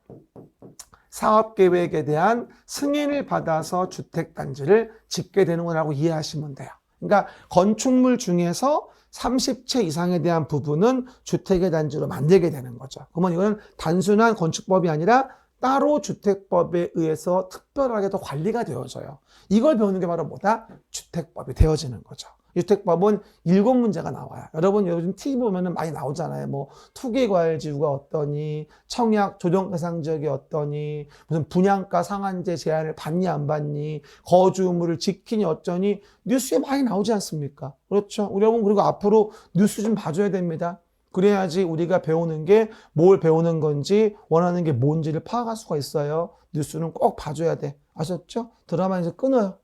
사업계획에 대한 승인을 받아서 주택단지를 짓게 되는 거라고 이해하시면 돼요. 그러니까 건축물 중에서 30채 이상에 대한 부분은 주택의 단지로 만들게 되는 거죠. 그러면 이거는 단순한 건축법이 아니라 따로 주택법에 의해서 특별하게 더 관리가 되어져요. 이걸 배우는 게 바로 뭐다? 주택법이 되어지는 거죠. 주택법은 7문제가 나와요. 여러분 요즘 TV 보면은 많이 나오잖아요. 뭐 투기과열지구가 어떠니, 청약 조정대상지역이 어떠니, 무슨 분양가 상한제 제한을 받니 안 받니, 거주 의무를 지키니 어쩌니 뉴스에 많이 나오지 않습니까? 그렇죠. 우리 여러분 그리고 앞으로 뉴스 좀 봐줘야 됩니다. 그래야지 우리가 배우는 게 뭘 배우는 건지 원하는 게 뭔지를 파악할 수가 있어요. 뉴스는 꼭 봐줘야 돼. 아셨죠? 드라마에서 끊어요.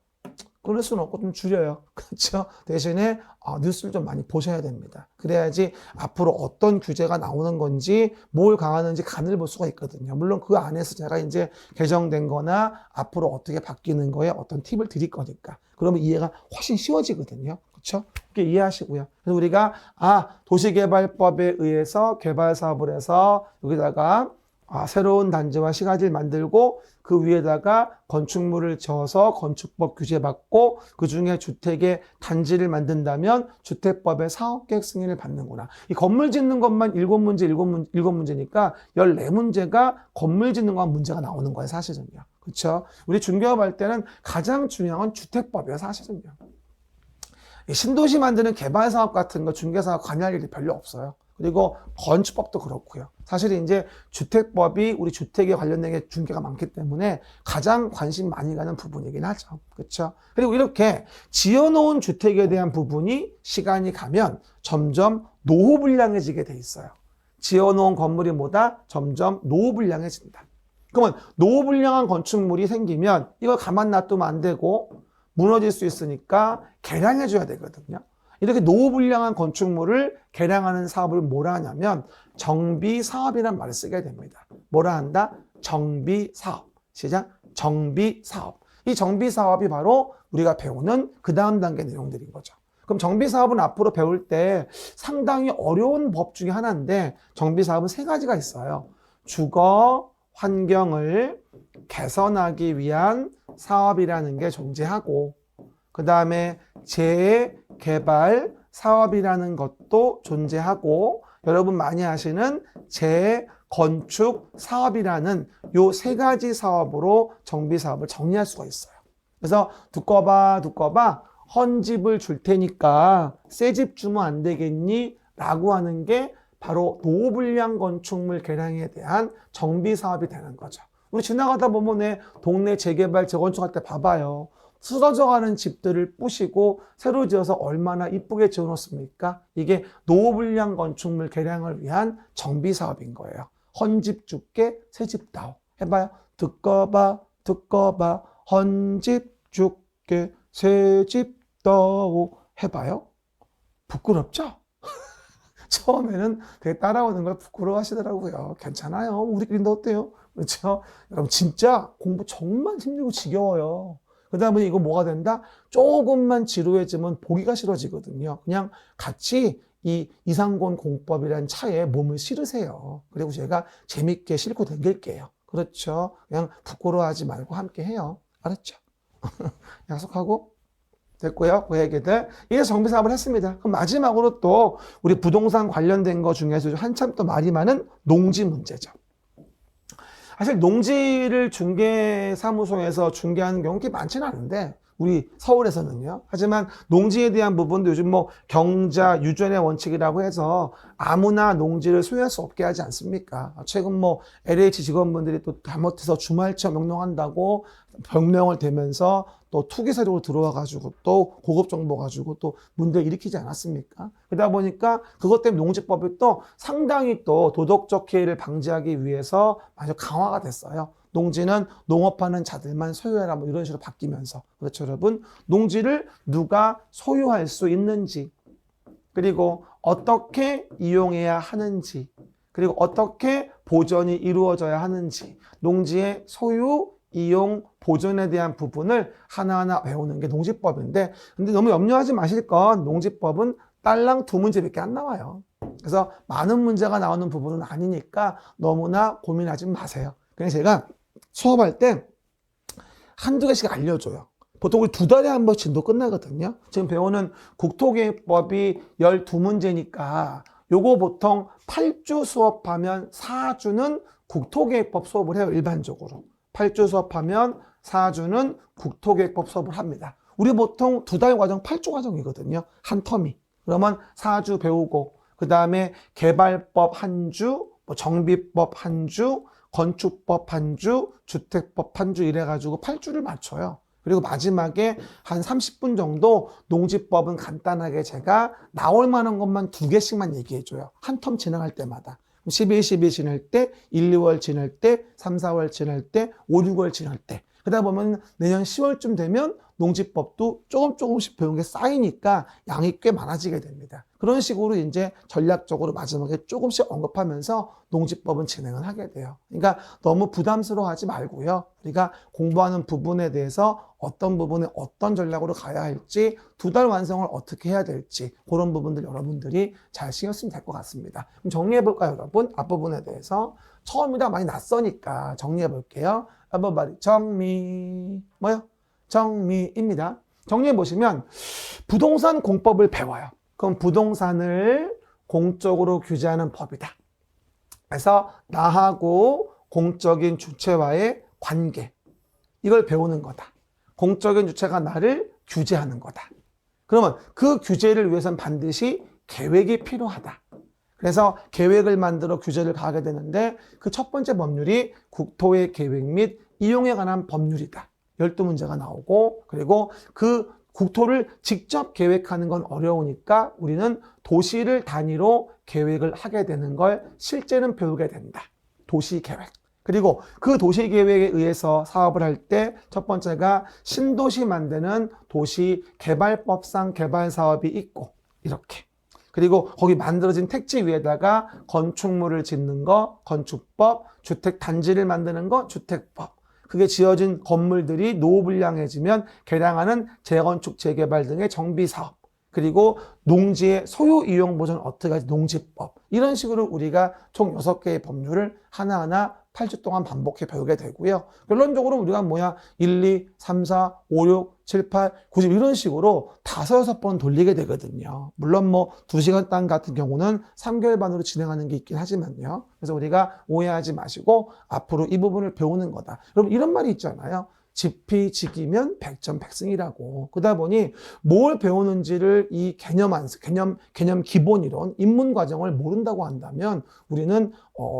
끊을 수는 없고 좀 줄여요. 그렇죠? 대신에 뉴스를 좀 많이 보셔야 됩니다. 그래야지 앞으로 어떤 규제가 나오는 건지 뭘 강하는지 간을 볼 수가 있거든요. 물론 그 안에서 제가 이제 개정된 거나 앞으로 어떻게 바뀌는 거에 어떤 팁을 드릴 거니까. 그러면 이해가 훨씬 쉬워지거든요. 그렇죠? 그렇게 이해하시고요. 그래서 우리가 도시개발법에 의해서 개발 사업을 해서 여기다가 새로운 단지와 시가지를 만들고 그 위에다가 건축물을 지어서 건축법 규제받고 그중에 주택의 단지를 만든다면 주택법의 사업계획 승인을 받는구나. 이 건물 짓는 것만 7문제니까 14문제가 건물 짓는 것만 문제가 나오는 거예요, 사실은요. 그렇죠? 우리 중개업할 때는 가장 중요한 건 주택법이에요, 사실은요. 신도시 만드는 개발사업 같은 거 중개사업 관여할 일이 별로 없어요. 그리고 건축법도 그렇고요. 사실 이제 주택법이 우리 주택에 관련된 게 중개가 많기 때문에 가장 관심 많이 가는 부분이긴 하죠. 그렇죠? 그리고 이렇게 지어놓은 주택에 대한 부분이 시간이 가면 점점 노후불량해지게 돼 있어요. 지어놓은 건물이 뭐다? 점점 노후불량해진다. 그러면 노후불량한 건축물이 생기면 이걸 가만 놔두면 안 되고 무너질 수 있으니까 개량해줘야 되거든요. 이렇게 노후불량한 건축물을 개량하는 사업을 뭐라 하냐면 정비사업이라는 말을 쓰게 됩니다. 뭐라 한다? 정비사업. 시작. 정비사업. 이 정비사업이 바로 우리가 배우는 그 다음 단계 내용들인 거죠. 그럼 정비사업은 앞으로 배울 때 상당히 어려운 법 중에 하나인데 정비사업은 3가지가 있어요. 주거 환경을 개선하기 위한 사업이라는 게 존재하고 그 다음에 재개발 사업이라는 것도 존재하고 여러분 많이 아시는 재건축 사업이라는 요 3가지 사업으로 정비사업을 정리할 수가 있어요. 그래서 두꺼봐 헌집을 줄 테니까 새 집 주면 안 되겠니? 라고 하는 게 바로 노후불량 건축물 개량에 대한 정비사업이 되는 거죠. 우리 지나가다 보면 동네 재개발 재건축할 때 봐봐요. 쓰러져가는 집들을 부시고 새로 지어서 얼마나 이쁘게 지어놓습니까? 이게 노후불량 건축물 개량을 위한 정비사업인 거예요. 헌집 줄게 새집 다오. 해봐요. 두꺼봐 헌집 줄게 새집 다오. 해봐요. 부끄럽죠? 처음에는 되게 따라오는 걸 부끄러워하시더라고요. 괜찮아요. 우리끼리도 어때요? 그렇죠? 여러분 진짜 공부 정말 힘들고 지겨워요. 그러다 보니 이거 뭐가 된다? 조금만 지루해지면 보기가 싫어지거든요. 그냥 같이 이 이상권 공법이라는 차에 몸을 실으세요. 그리고 제가 재밌게 싣고 다닐게요. 그렇죠? 그냥 부끄러워하지 말고 함께 해요. 알았죠? 약속하고 됐고요. 그 얘기들. 이래서 정비사업을 했습니다. 그럼 마지막으로 또 우리 부동산 관련된 거 중에서 한참 또 말이 많은 농지 문제죠. 사실 농지를 중개사무소에서 중개하는 경우 꽤 많지는 않은데 우리 서울에서는요. 하지만 농지에 대한 부분도 요즘 뭐 경자 유전의 원칙이라고 해서 아무나 농지를 소유할 수 없게 하지 않습니까? 최근 뭐 LH 직원분들이 또 잘못해서 주말처 명령한다고 병명을 대면서 또 투기 세력으로 들어와 가지고 또 고급 정보 가지고 또 문제를 일으키지 않았습니까? 그러다 보니까 그것 때문에 농지법이 또 상당히 또 도덕적 해이를 방지하기 위해서 아주 강화가 됐어요. 농지는 농업하는 자들만 소유해라 뭐 이런 식으로 바뀌면서. 그렇죠, 여러분? 농지를 누가 소유할 수 있는지, 그리고 어떻게 이용해야 하는지, 그리고 어떻게 보전이 이루어져야 하는지, 농지의 소유, 이용, 보존에 대한 부분을 하나하나 외우는 게 농지법인데, 근데 너무 염려하지 마실 건 농지법은 딸랑 2문제밖에 안 나와요. 그래서 많은 문제가 나오는 부분은 아니니까 너무나 고민하지 마세요. 그래서 제가 수업할 때 한두 개씩 알려줘요. 보통 우리 2달에 한 번씩 진도 끝나거든요. 지금 배우는 국토계획법이 12문제니까 요거 보통 8주 수업하면 4주는 국토계획법 수업을 해요, 일반적으로. 8주 수업하면 4주는 국토계획법 수업을 합니다. 우리 보통 2달 과정 8주 과정이거든요. 한 텀이. 그러면 4주 배우고, 그 다음에 개발법 1주, 뭐 정비법 1주, 건축법 1주, 주택법 1주 이래가지고 8주를 맞춰요. 그리고 마지막에 한 30분 정도 농지법은 간단하게 제가 나올 만한 것만 2개씩만 얘기해줘요. 한 텀 지나갈 때마다. 11, 12 지날 때, 1, 2월 지날 때, 3, 4월 지날 때, 5, 6월 지날 때. 그러다 보면 내년 10월쯤 되면 농지법도 조금씩 배운 게 쌓이니까 양이 꽤 많아지게 됩니다. 그런 식으로 이제 전략적으로 마지막에 조금씩 언급하면서 농지법은 진행을 하게 돼요. 그러니까 너무 부담스러워하지 말고요. 우리가 공부하는 부분에 대해서 어떤 부분에 어떤 전략으로 가야 할지, 2달 완성을 어떻게 해야 될지 그런 부분들 여러분들이 잘 신경 쓰면 될 것 같습니다. 그럼 정리해볼까요, 여러분? 앞부분에 대해서. 처음이라 많이 낯서니까 정리해볼게요. everybody 정리. 뭐요? 정리입니다. 정리해보시면 부동산 공법을 배워요. 그럼 부동산을 공적으로 규제하는 법이다. 그래서 나하고 공적인 주체와의 관계, 이걸 배우는 거다. 공적인 주체가 나를 규제하는 거다. 그러면 그 규제를 위해서는 반드시 계획이 필요하다. 그래서 계획을 만들어 규제를 가하게 되는데 그 첫 번째 법률이 국토의 계획 및 이용에 관한 법률이다. 12문제가 나오고, 그리고 그 국토를 직접 계획하는 건 어려우니까 우리는 도시를 단위로 계획을 하게 되는 걸 실제는 배우게 된다. 도시계획. 그리고 그 도시계획에 의해서 사업을 할 때 첫 번째가 신도시 만드는 도시개발법상 개발사업이 있고, 이렇게. 그리고 거기 만들어진 택지 위에다가 건축물을 짓는 거, 건축법, 주택단지를 만드는 거, 주택법. 그게 지어진 건물들이 노후불량해지면 개량하는 재건축, 재개발 등의 정비사업. 그리고 농지의 소유 이용 보전 어떻게 하지? 농지법. 이런 식으로 우리가 총 6개의 법률을 하나하나 8주 동안 반복해 배우게 되고요. 결론적으로 우리가 1, 2, 3, 4, 5, 6, 7, 8, 9, 10 이런 식으로 5, 6번 돌리게 되거든요. 물론 2시간 단 같은 경우는 3개월 반으로 진행하는 게 있긴 하지만요. 그래서 우리가 오해하지 마시고 앞으로 이 부분을 배우는 거다. 여러분 이런 말이 있잖아요. 지피지기면 백전백승이라고. 그러다 보니 뭘 배우는지를 이 개념 기본이론, 입문 과정을 모른다고 한다면 우리는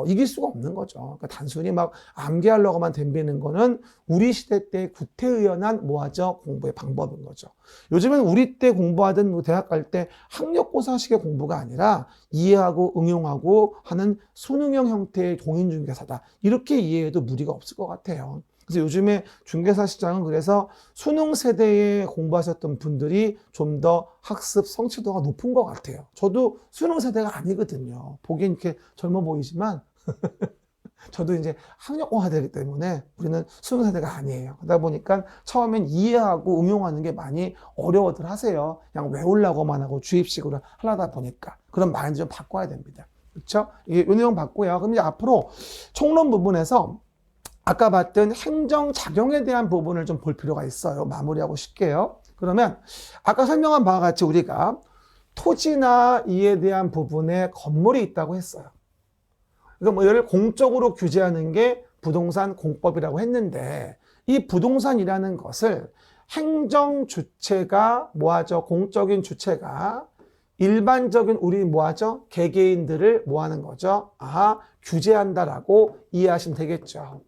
이길 수가 없는 거죠. 그러니까 단순히 막 암기하려고만 덤비는 거는 우리 시대 때 구태의연한 공부의 방법인 거죠. 요즘은 우리 때 공부하던 대학 갈 때 학력고사식의 공부가 아니라 이해하고 응용하고 하는 수능형 형태의 공인중개사다. 이렇게 이해해도 무리가 없을 것 같아요. 그래서 요즘에 중개사 시장은 그래서 수능 세대에 공부하셨던 분들이 좀 더 학습 성취도가 높은 것 같아요. 저도 수능 세대가 아니거든요. 보기엔 이렇게 젊어 보이지만 저도 이제 학력고사 되기 때문에 우리는 수능 세대가 아니에요. 그러다 보니까 처음엔 이해하고 응용하는 게 많이 어려워들 하세요. 그냥 외우려고만 하고 주입식으로 하려다 보니까. 그런 마인드 좀 바꿔야 됩니다. 그렇죠? 이게 이 내용 바꾸고요. 그럼 이제 앞으로 총론 부분에서 아까 봤던 행정작용에 대한 부분을 좀 볼 필요가 있어요. 마무리하고 싶게요. 그러면 아까 설명한 바와 같이 우리가 토지나 이에 대한 부분에 건물이 있다고 했어요. 그러니까 이를 공적으로 규제하는 게 부동산 공법이라고 했는데 이 부동산이라는 것을 행정 주체가 공적인 주체가 일반적인 우리 개개인들을 규제한다라고 이해하시면 되겠죠.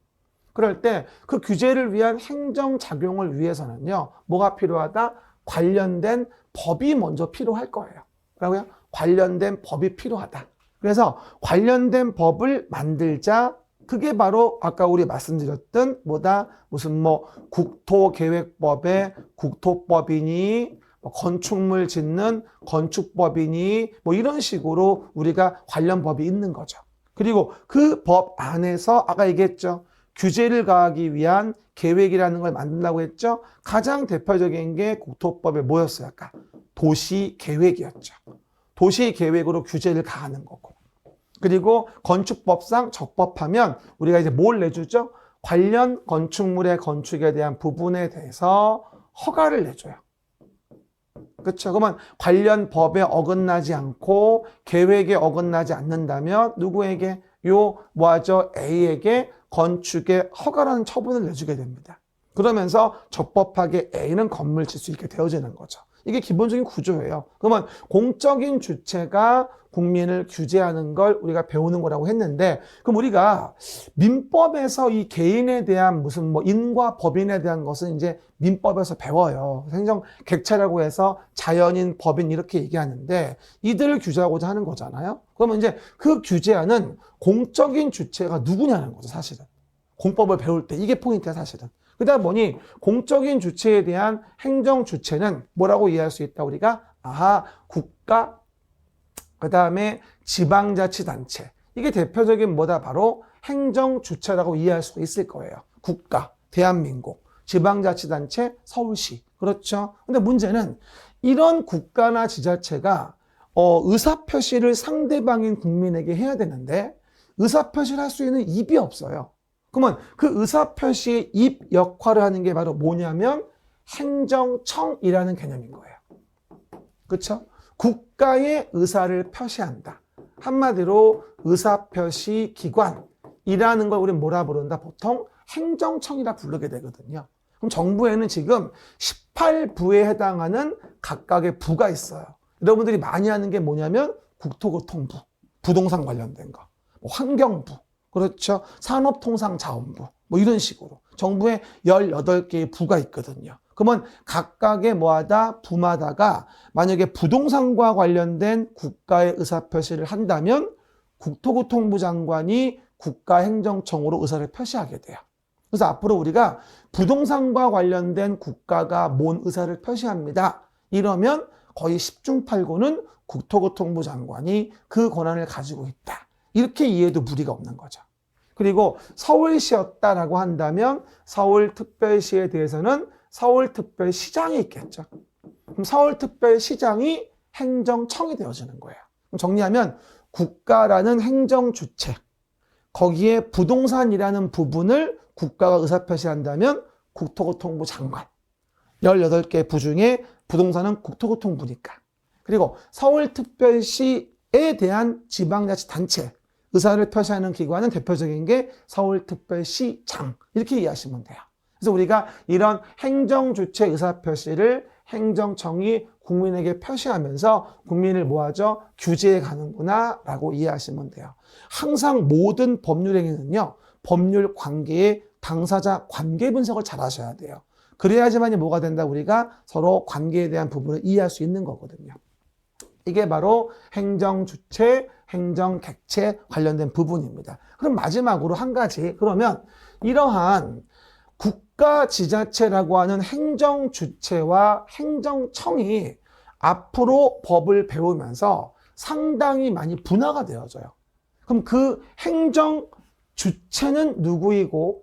그럴 때 그 규제를 위한 행정작용을 위해서는요, 뭐가 필요하다? 관련된 법이 먼저 필요할 거예요. 뭐라고요? 관련된 법이 필요하다. 그래서 관련된 법을 만들자. 그게 바로 아까 우리 말씀드렸던 뭐다? 무슨 뭐 국토계획법의 국토법이니 뭐 건축물 짓는 건축법이니 뭐 이런 식으로 우리가 관련 법이 있는 거죠. 그리고 그 법 안에서 아까 얘기했죠. 규제를 가하기 위한 계획이라는 걸 만든다고 했죠. 가장 대표적인 게 국토법에 뭐였어요? 아까 도시계획이었죠. 도시계획으로 규제를 가하는 거고. 그리고 건축법상 적법하면 우리가 이제 뭘 내주죠? 관련 건축물의 건축에 대한 부분에 대해서 허가를 내줘요. 그렇죠? 그러면 관련 법에 어긋나지 않고 계획에 어긋나지 않는다면 누구에게? 뭐하죠? A에게 건축의 허가라는 처분을 내주게 됩니다. 그러면서 적법하게 A는 건물 질 수 있게 되어지는 거죠. 이게 기본적인 구조예요. 그러면 공적인 주체가 국민을 규제하는 걸 우리가 배우는 거라고 했는데, 그럼 우리가 민법에서 이 개인에 대한 무슨 뭐 인과 법인에 대한 것은 이제 민법에서 배워요. 행정 객체라고 해서 자연인, 법인 이렇게 얘기하는데 이들을 규제하고자 하는 거잖아요. 그러면 이제 그 규제하는 공적인 주체가 누구냐는 거죠, 사실은. 공법을 배울 때 이게 포인트야, 사실은. 그러다 보니 공적인 주체에 대한 행정 주체는 뭐라고 이해할 수 있다, 우리가? 국가, 그 다음에 지방자치단체. 이게 대표적인 뭐다? 바로 행정 주체라고 이해할 수 있을 거예요. 국가, 대한민국, 지방자치단체, 서울시. 그렇죠? 근데 문제는 이런 국가나 지자체가 의사표시를 상대방인 국민에게 해야 되는데 의사표시를 할 수 있는 입이 없어요. 그러면 그 의사표시의 입 역할을 하는 게 바로 뭐냐면 행정청이라는 개념인 거예요. 그렇죠? 국가의 의사를 표시한다. 한마디로 의사표시 기관이라는 걸 우리는 뭐라 부른다? 보통 행정청이라 부르게 되거든요. 그럼 정부에는 지금 18부에 해당하는 각각의 부가 있어요. 여러분들이 많이 하는 게 뭐냐면 국토교통부, 부동산 관련된 거, 환경부, 그렇죠? 산업통상자원부, 뭐 이런 식으로 정부에 18개의 부가 있거든요. 그러면 각각의 뭐하다? 부마다가 만약에 부동산과 관련된 국가의 의사표시를 한다면 국토교통부 장관이 국가행정청으로 의사를 표시하게 돼요. 그래서 앞으로 우리가 부동산과 관련된 국가가 뭔 의사를 표시합니다. 이러면 거의 10중 8구는 국토교통부 장관이 그 권한을 가지고 있다. 이렇게 이해해도 무리가 없는 거죠. 그리고 서울시였다라고 한다면 서울특별시에 대해서는 서울특별시장이 있겠죠. 그럼 서울특별시장이 행정청이 되어지는 거예요. 그럼 정리하면 국가라는 행정주체, 거기에 부동산이라는 부분을 국가가 의사표시한다면 국토교통부 장관. 18개 부 중에 부동산은 국토교통부니까. 그리고 서울특별시에 대한 지방자치단체, 의사를 표시하는 기관은 대표적인 게 서울특별시장. 이렇게 이해하시면 돼요. 그래서 우리가 이런 행정주체 의사표시를 행정청이 국민에게 표시하면서 국민을 뭐하죠? 규제해 가는구나 라고 이해하시면 돼요. 항상 모든 법률 행위는요, 법률 관계의 당사자 관계 분석을 잘 하셔야 돼요. 그래야지만이 뭐가 된다? 우리가 서로 관계에 대한 부분을 이해할 수 있는 거거든요. 이게 바로 행정주체, 행정객체 관련된 부분입니다. 그럼 마지막으로 한 가지, 그러면 이러한 국가 지자체라고 하는 행정주체와 행정청이 앞으로 법을 배우면서 상당히 많이 분화가 되어져요. 그럼 그 행정주체는 누구이고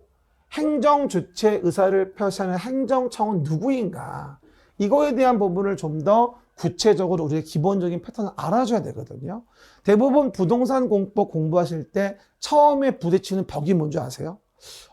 행정주체 의사를 표시하는 행정청은 누구인가? 이거에 대한 부분을 좀 더 구체적으로 우리의 기본적인 패턴을 알아줘야 되거든요. 대부분 부동산 공법 공부하실 때 처음에 부딪히는 벽이 뭔지 아세요?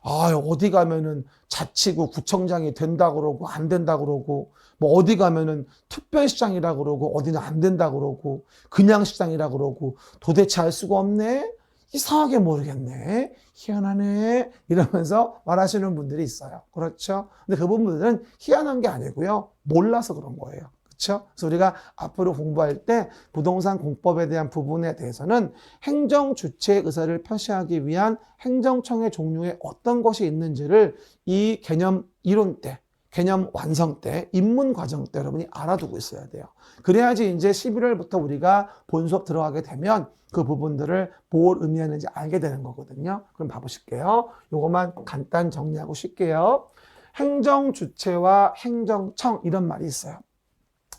어디 가면은 자치구 구청장이 된다 그러고 안 된다 그러고 뭐 어디 가면은 특별시장이라 그러고 어디는 안 된다 그러고 그냥 시장이라 그러고 도대체 알 수가 없네? 이상하게 모르겠네. 희한하네. 이러면서 말하시는 분들이 있어요. 그렇죠? 근데 그 부분들은 희한한 게 아니고요. 몰라서 그런 거예요. 그렇죠? 그래서 우리가 앞으로 공부할 때 부동산 공법에 대한 부분에 대해서는 행정 주체 의사를 표시하기 위한 행정청의 종류에 어떤 것이 있는지를 이 개념 이론 때, 개념 완성 때, 입문 과정 때 여러분이 알아두고 있어야 돼요. 그래야지 이제 11월부터 우리가 본 수업 들어가게 되면 그 부분들을 뭘 의미하는지 알게 되는 거거든요. 그럼 봐보실게요. 요것만 간단 정리하고 쉴게요. 행정 주체와 행정청 이런 말이 있어요.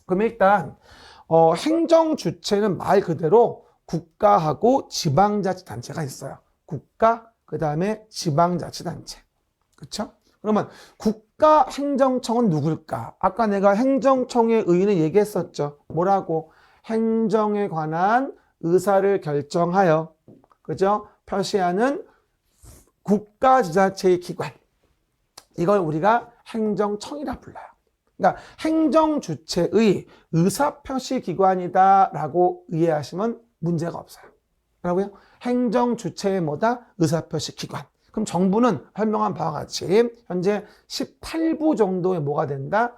그럼 일단 행정 주체는 말 그대로 국가하고 지방자치단체가 있어요. 국가, 그 다음에 지방자치단체. 그렇죠? 그러면 국가행정청은 누굴까? 아까 내가 행정청의 의의는 얘기했었죠. 뭐라고? 행정에 관한 의사를 결정하여, 그죠? 표시하는 국가지자체의 기관. 이걸 우리가 행정청이라 불러요. 그러니까 행정주체의 의사표시기관이다라고 이해하시면 문제가 없어요. 뭐라고요? 행정주체의 뭐다? 의사표시기관. 그럼 정부는 설명한 바와 같이 현재 18부 정도의 뭐가 된다?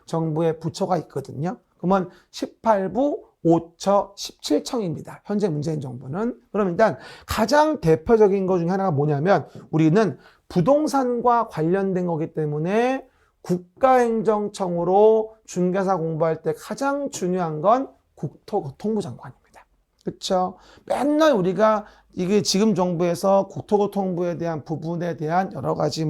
정부의 부처가 있거든요. 그러면 18부, 5처, 17청입니다. 현재 문재인 정부는. 그럼 일단 가장 대표적인 것 중에 하나가 뭐냐면 우리는 부동산과 관련된 거기 때문에 국가행정청으로 중개사 공부할 때 가장 중요한 건 국토교통부 장관입니다. 그렇죠? 맨날 우리가 이게 지금 정부에서 국토교통부에 대한 부분에 대한 여러 가지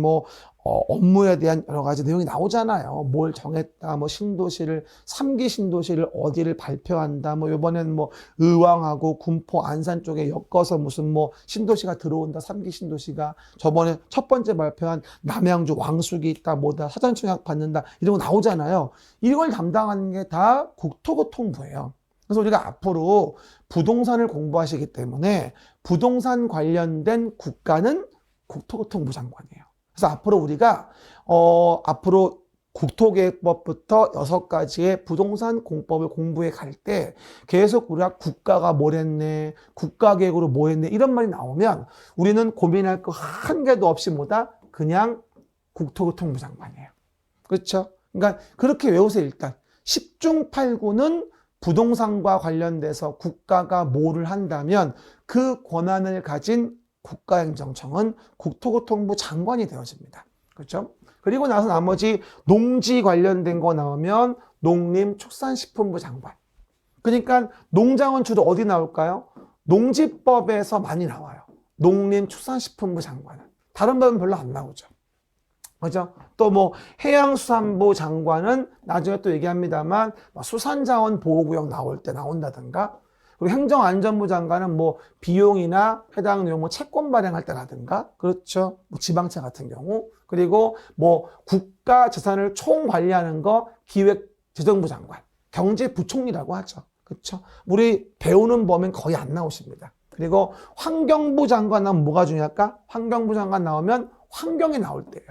업무에 대한 여러 가지 내용이 나오잖아요. 뭘 정했다, 신도시를, 3기 신도시를 어디를 발표한다, 요번엔 의왕하고 군포, 안산 쪽에 엮어서 무슨 신도시가 들어온다, 3기 신도시가. 저번에 첫 번째 발표한 남양주 왕숙이 있다, 뭐다, 사전청약 받는다, 이런 거 나오잖아요. 이걸 담당하는 게 다 국토교통부예요. 그래서 우리가 앞으로 부동산을 공부하시기 때문에 부동산 관련된 국가는 국토교통부 장관이에요. 그래서 앞으로 우리가 앞으로 국토계획법부터 6가지의 부동산 공법을 공부해 갈 때 계속 우리가 국가가 뭘 했네, 국가계획으로 뭐 했네 이런 말이 나오면 우리는 고민할 거 한 개도 없이 그냥 국토교통부 장관이에요. 그렇죠? 그러니까 그렇게 외우세요. 일단 10중 8구는 부동산과 관련돼서 국가가 뭐를 한다면 그 권한을 가진 국가행정청은 국토교통부 장관이 되어집니다. 그렇죠? 그리고 나서 나머지 농지 관련된 거 나오면 농림축산식품부 장관. 그러니까 농장은 주로 어디 나올까요? 농지법에서 많이 나와요. 농림축산식품부 장관은. 다른 법은 별로 안 나오죠. 그죠? 또 해양수산부 장관은 나중에 또 얘기합니다만 수산자원보호구역 나올 때 나온다든가, 그리고 행정안전부 장관은 비용이나 해당 내용 채권 발행할 때라든가, 그렇죠? 지방채 같은 경우, 그리고 국가 재산을 총 관리하는 거 기획재정부 장관, 경제부총리라고 하죠. 그렇죠? 우리 배우는 범위는 거의 안 나오십니다. 그리고 환경부 장관 나오면 뭐가 중요할까? 환경부 장관 나오면 환경이 나올 때예요.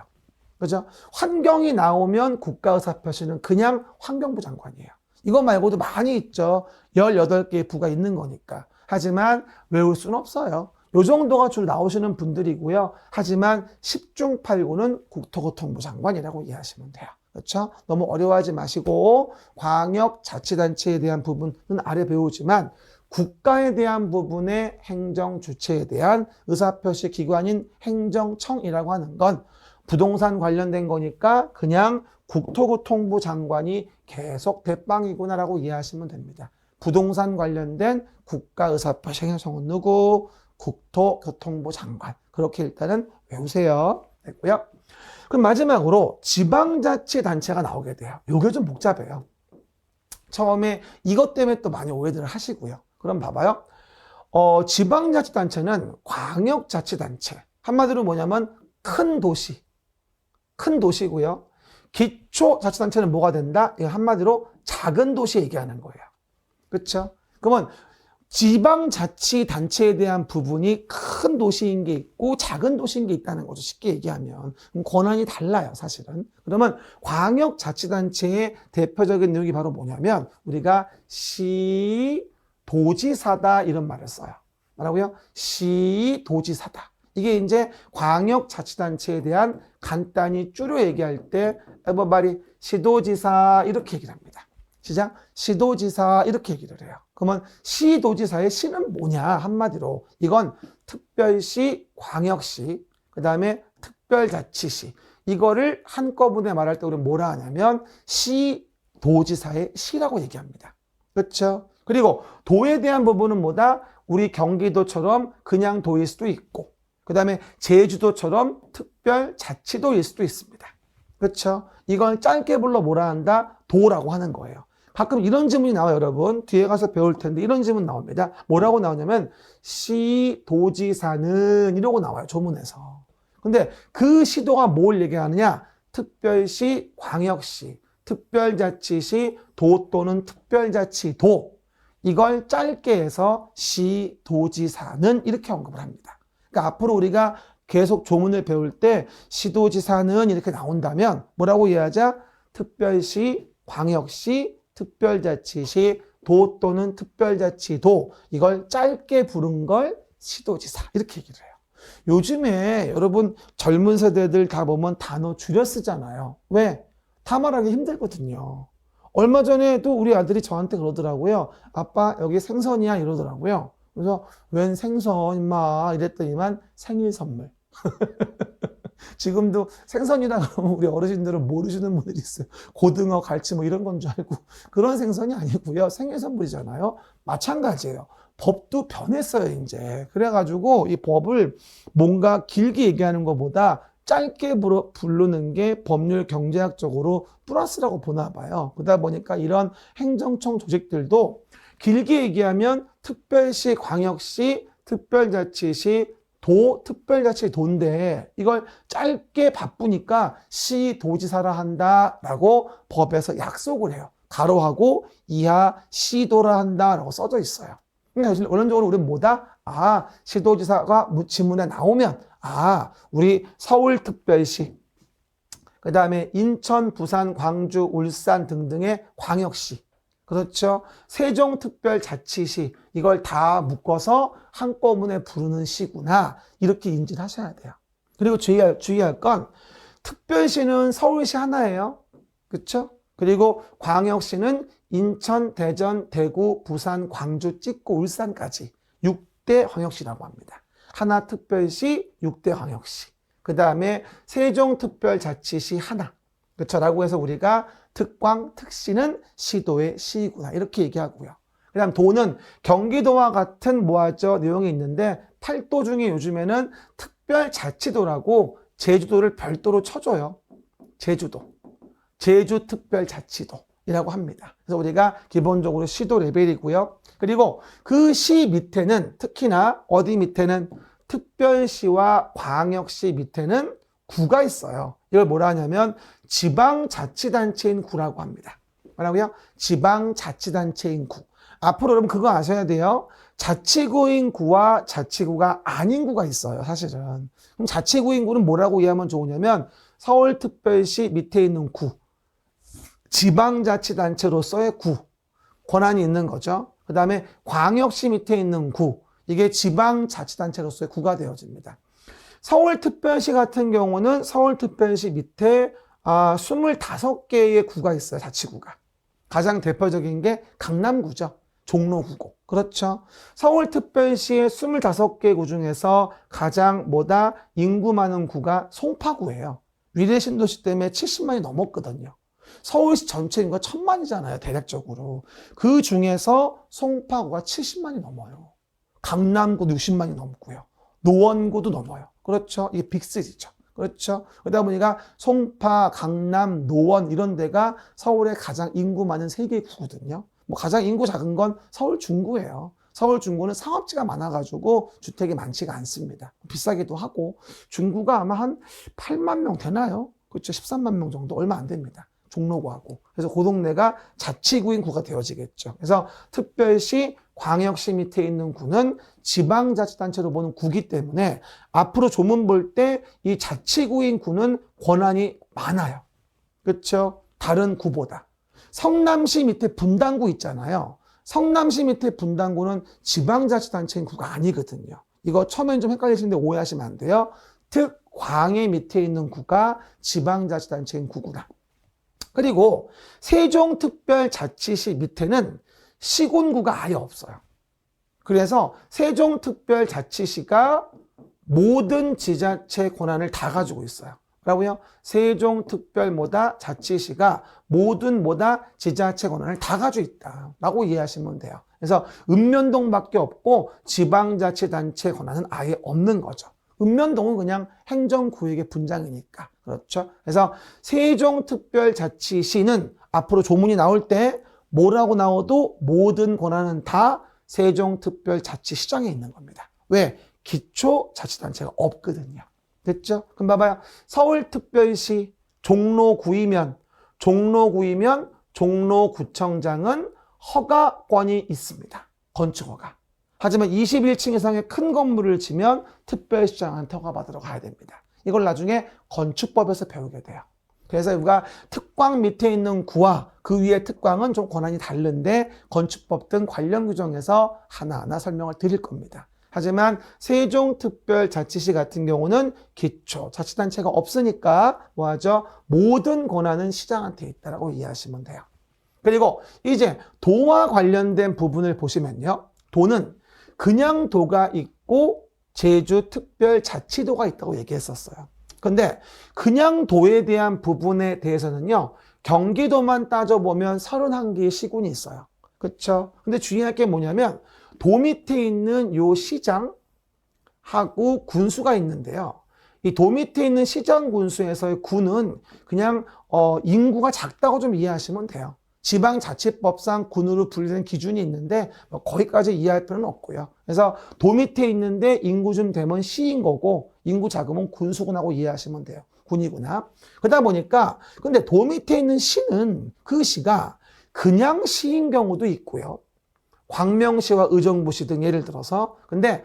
그죠? 환경이 나오면 국가의사표시는 그냥 환경부 장관이에요. 이거 말고도 많이 있죠. 18개의 부가 있는 거니까. 하지만 외울 수는 없어요. 요 정도가 주로 나오시는 분들이고요. 하지만 10중 8구는 국토교통부 장관이라고 이해하시면 돼요. 그렇죠? 너무 어려워하지 마시고 광역자치단체에 대한 부분은 아래 배우지만 국가에 대한 부분의 행정주체에 대한 의사표시 기관인 행정청이라고 하는 건 부동산 관련된 거니까 그냥 국토교통부 장관이 계속 대빵이구나라고 이해하시면 됩니다. 부동산 관련된 국가의사표시 행정청은 누구? 국토교통부 장관. 그렇게 일단은 외우세요. 됐고요. 그럼 마지막으로 지방자치단체가 나오게 돼요. 이게 좀 복잡해요. 처음에 이것 때문에 또 많이 오해들을 하시고요. 그럼 봐봐요. 지방자치단체는 광역자치단체. 한마디로 뭐냐면 큰 도시고요. 기초자치단체는 뭐가 된다? 이거 한마디로 작은 도시 얘기하는 거예요. 그렇죠? 그러면 지방자치단체에 대한 부분이 큰 도시인 게 있고 작은 도시인 게 있다는 거죠. 쉽게 얘기하면. 그럼 권한이 달라요, 사실은. 그러면 광역자치단체의 대표적인 내용이 바로 뭐냐면 우리가 시도지사다 이런 말을 써요. 뭐라고요? 시도지사다. 이게 이제 광역자치단체에 대한 간단히 줄여 얘기할 때 everybody 시도지사 이렇게 얘기를 합니다. 시작. 시도지사 이렇게 얘기를 해요. 그러면 시도지사의 시는 뭐냐 한마디로 이건 특별시, 광역시, 그 다음에 특별자치시 이거를 한꺼번에 말할 때 우리는 뭐라 하냐면 시도지사의 시라고 얘기합니다. 그렇죠? 그리고 도에 대한 부분은 뭐다? 우리 경기도처럼 그냥 도일 수도 있고 그 다음에 제주도처럼 특별자치도일 수도 있습니다. 그렇죠? 이걸 짧게 불러 뭐라 한다? 도라고 하는 거예요. 가끔 이런 질문이 나와요, 여러분. 뒤에 가서 배울 텐데 이런 질문 나옵니다. 뭐라고 나오냐면 시도지사는 이러고 나와요, 조문에서. 근데 그 시도가 뭘 얘기하느냐? 특별시, 광역시, 특별자치시, 도 또는 특별자치도 이걸 짧게 해서 시도지사는 이렇게 언급을 합니다. 그러니까 앞으로 우리가 계속 조문을 배울 때 시도지사는 이렇게 나온다면 뭐라고 이해하자? 특별시, 광역시, 특별자치시, 도 또는 특별자치도 이걸 짧게 부른 걸 시도지사 이렇게 얘기를 해요. 요즘에 여러분 젊은 세대들 다 보면 단어 줄여 쓰잖아요. 왜? 다 말하기 힘들거든요. 얼마 전에도 우리 아들이 저한테 그러더라고요. 아빠 여기 생선이야 이러더라고요. 그래서 웬 생선 임마 이랬더니만 생일 선물. 지금도 생선이라 그러면 우리 어르신들은 모르시는 분들이 있어요. 고등어, 갈치 뭐 이런 건 줄 알고 그런 생선이 아니고요. 생일 선물이잖아요. 마찬가지예요. 법도 변했어요 이제. 그래가지고 이 법을 뭔가 길게 얘기하는 것보다 짧게 부르는 게 법률 경제학적으로 플러스라고 보나 봐요. 그러다 보니까 이런 행정청 조직들도 길게 얘기하면 특별시, 광역시, 특별자치시, 도, 특별자치도인데 이걸 짧게 바쁘니까 시도지사라 한다라고 법에서 약속을 해요. 가로하고 이하 시도라 한다라고 써져 있어요. 그러니까 원론적으로 우리는 뭐다? 아, 시도지사가 지문에 나오면 아, 우리 서울특별시, 그 다음에 인천, 부산, 광주, 울산 등등의 광역시, 그렇죠? 세종특별자치시 이걸 다 묶어서 한꺼번에 부르는 시구나 이렇게 인지를 하셔야 돼요. 그리고 주의할 건 특별시는 서울시 하나예요. 그렇죠? 그리고 광역시는 인천, 대전, 대구, 부산, 광주, 찍고 울산까지 6대 광역시라고 합니다. 하나 특별시, 6대 광역시. 그 다음에 세종특별자치시 하나. 그렇죠? 라고 해서 우리가 특광, 특시는 시도의 시구나 이렇게 얘기하고요. 그 다음 도는 경기도와 같은 뭐하죠? 내용이 있는데 8도 중에 요즘에는 특별자치도라고 제주도를 별도로 쳐줘요. 제주도. 제주특별자치도이라고 합니다. 그래서 우리가 기본적으로 시도 레벨이고요. 그리고 그 시 밑에는 특히나 어디 밑에는 특별시와 광역시 밑에는 구가 있어요. 이걸 뭐라 하냐면 지방자치단체인 구라고 합니다. 뭐라고요? 지방자치단체인 구. 앞으로 여러분 그거 아셔야 돼요. 자치구인 구와 자치구가 아닌 구가 있어요. 사실은. 그럼 자치구인 구는 뭐라고 이해하면 좋으냐면 서울특별시 밑에 있는 구. 지방자치단체로서의 구. 권한이 있는 거죠. 그 다음에 광역시 밑에 있는 구. 이게 지방자치단체로서의 구가 되어집니다. 서울특별시 같은 경우는 서울특별시 밑에 25개의 구가 있어요. 자치구가. 가장 대표적인 게 강남구죠. 종로구고. 그렇죠. 서울특별시의 25개 구 중에서 가장 인구 많은 구가 송파구예요. 위례 신도시 때문에 70만이 넘었거든요. 서울시 전체 인구가 1000만이잖아요. 대략적으로. 그 중에서 송파구가 70만이 넘어요. 강남구도 60만이 넘고요. 노원구도 넘어요. 그렇죠. 이게 빅시티죠. 그렇죠. 그러다 보니까 송파, 강남, 노원 이런 데가 서울의 가장 인구 많은 3개의 구거든요. 뭐 가장 인구 작은 건 서울 중구예요. 서울 중구는 상업지가 많아가지고 주택이 많지가 않습니다. 비싸기도 하고 중구가 아마 한 8만 명 되나요? 그렇죠. 13만 명 정도 얼마 안 됩니다. 종로구하고. 그래서 그 동네가 자치구인 구가 되어지겠죠. 그래서 특별시, 광역시 밑에 있는 구는 지방자치단체로 보는 구기 때문에 앞으로 조문 볼 때 이 자치구인 구는 권한이 많아요. 그렇죠? 다른 구보다. 성남시 밑에 분당구 있잖아요. 성남시 밑에 분당구는 지방자치단체인 구가 아니거든요. 이거 처음엔 좀 헷갈리시는데 오해하시면 안 돼요. 특광의 밑에 있는 구가 지방자치단체인 구구나. 그리고 세종특별자치시 밑에는 시군구가 아예 없어요. 그래서 세종특별자치시가 모든 지자체 권한을 다 가지고 있어요. 뭐라고요? 세종특별자치시가 모든 지자체 권한을 다 가지고 있다라고 이해하시면 돼요. 그래서 읍면동밖에 없고 지방자치단체 권한은 아예 없는 거죠. 읍면동은 그냥 행정구역의 분장이니까. 그렇죠? 그래서 세종특별자치시는 앞으로 조문이 나올 때 뭐라고 나와도 모든 권한은 다 세종특별자치시장에 있는 겁니다. 왜? 기초자치단체가 없거든요. 됐죠? 그럼 봐봐요. 서울특별시 종로구이면 종로구청장은 허가권이 있습니다. 건축허가. 하지만 21층 이상의 큰 건물을 지면 특별시장한테 허가받으러 가야 됩니다. 이걸 나중에 건축법에서 배우게 돼요. 그래서 우리가 특광 밑에 있는 구와 그 위에 특광은 좀 권한이 다른데 건축법 등 관련 규정에서 하나하나 설명을 드릴 겁니다. 하지만 세종특별자치시 같은 경우는 기초자치단체가 없으니까 뭐하죠? 모든 권한은 시장한테 있다고 이해하시면 돼요. 그리고 이제 도와 관련된 부분을 보시면요. 도는 그냥 도가 있고 제주특별자치도가 있다고 얘기했었어요. 근데 그냥 도에 대한 부분에 대해서는요. 경기도만 따져보면 31개의 시군이 있어요. 그렇죠? 근데 주의할 게 뭐냐면 도 밑에 있는 요 시장하고 군수가 있는데요. 이 도 밑에 있는 시장 군수에서의 군은 그냥 인구가 작다고 좀 이해하시면 돼요. 지방자치법상 군으로 분리되는 기준이 있는데 거기까지 이해할 필요는 없고요. 그래서 도 밑에 있는데 인구 좀 되면 시인 거고 인구 작으면 군수군하고 이해하시면 돼요. 군이구나. 그러다 보니까 근데 도 밑에 있는 시는 그 시가 그냥 시인 경우도 있고요. 광명시와 의정부시 등 예를 들어서 근데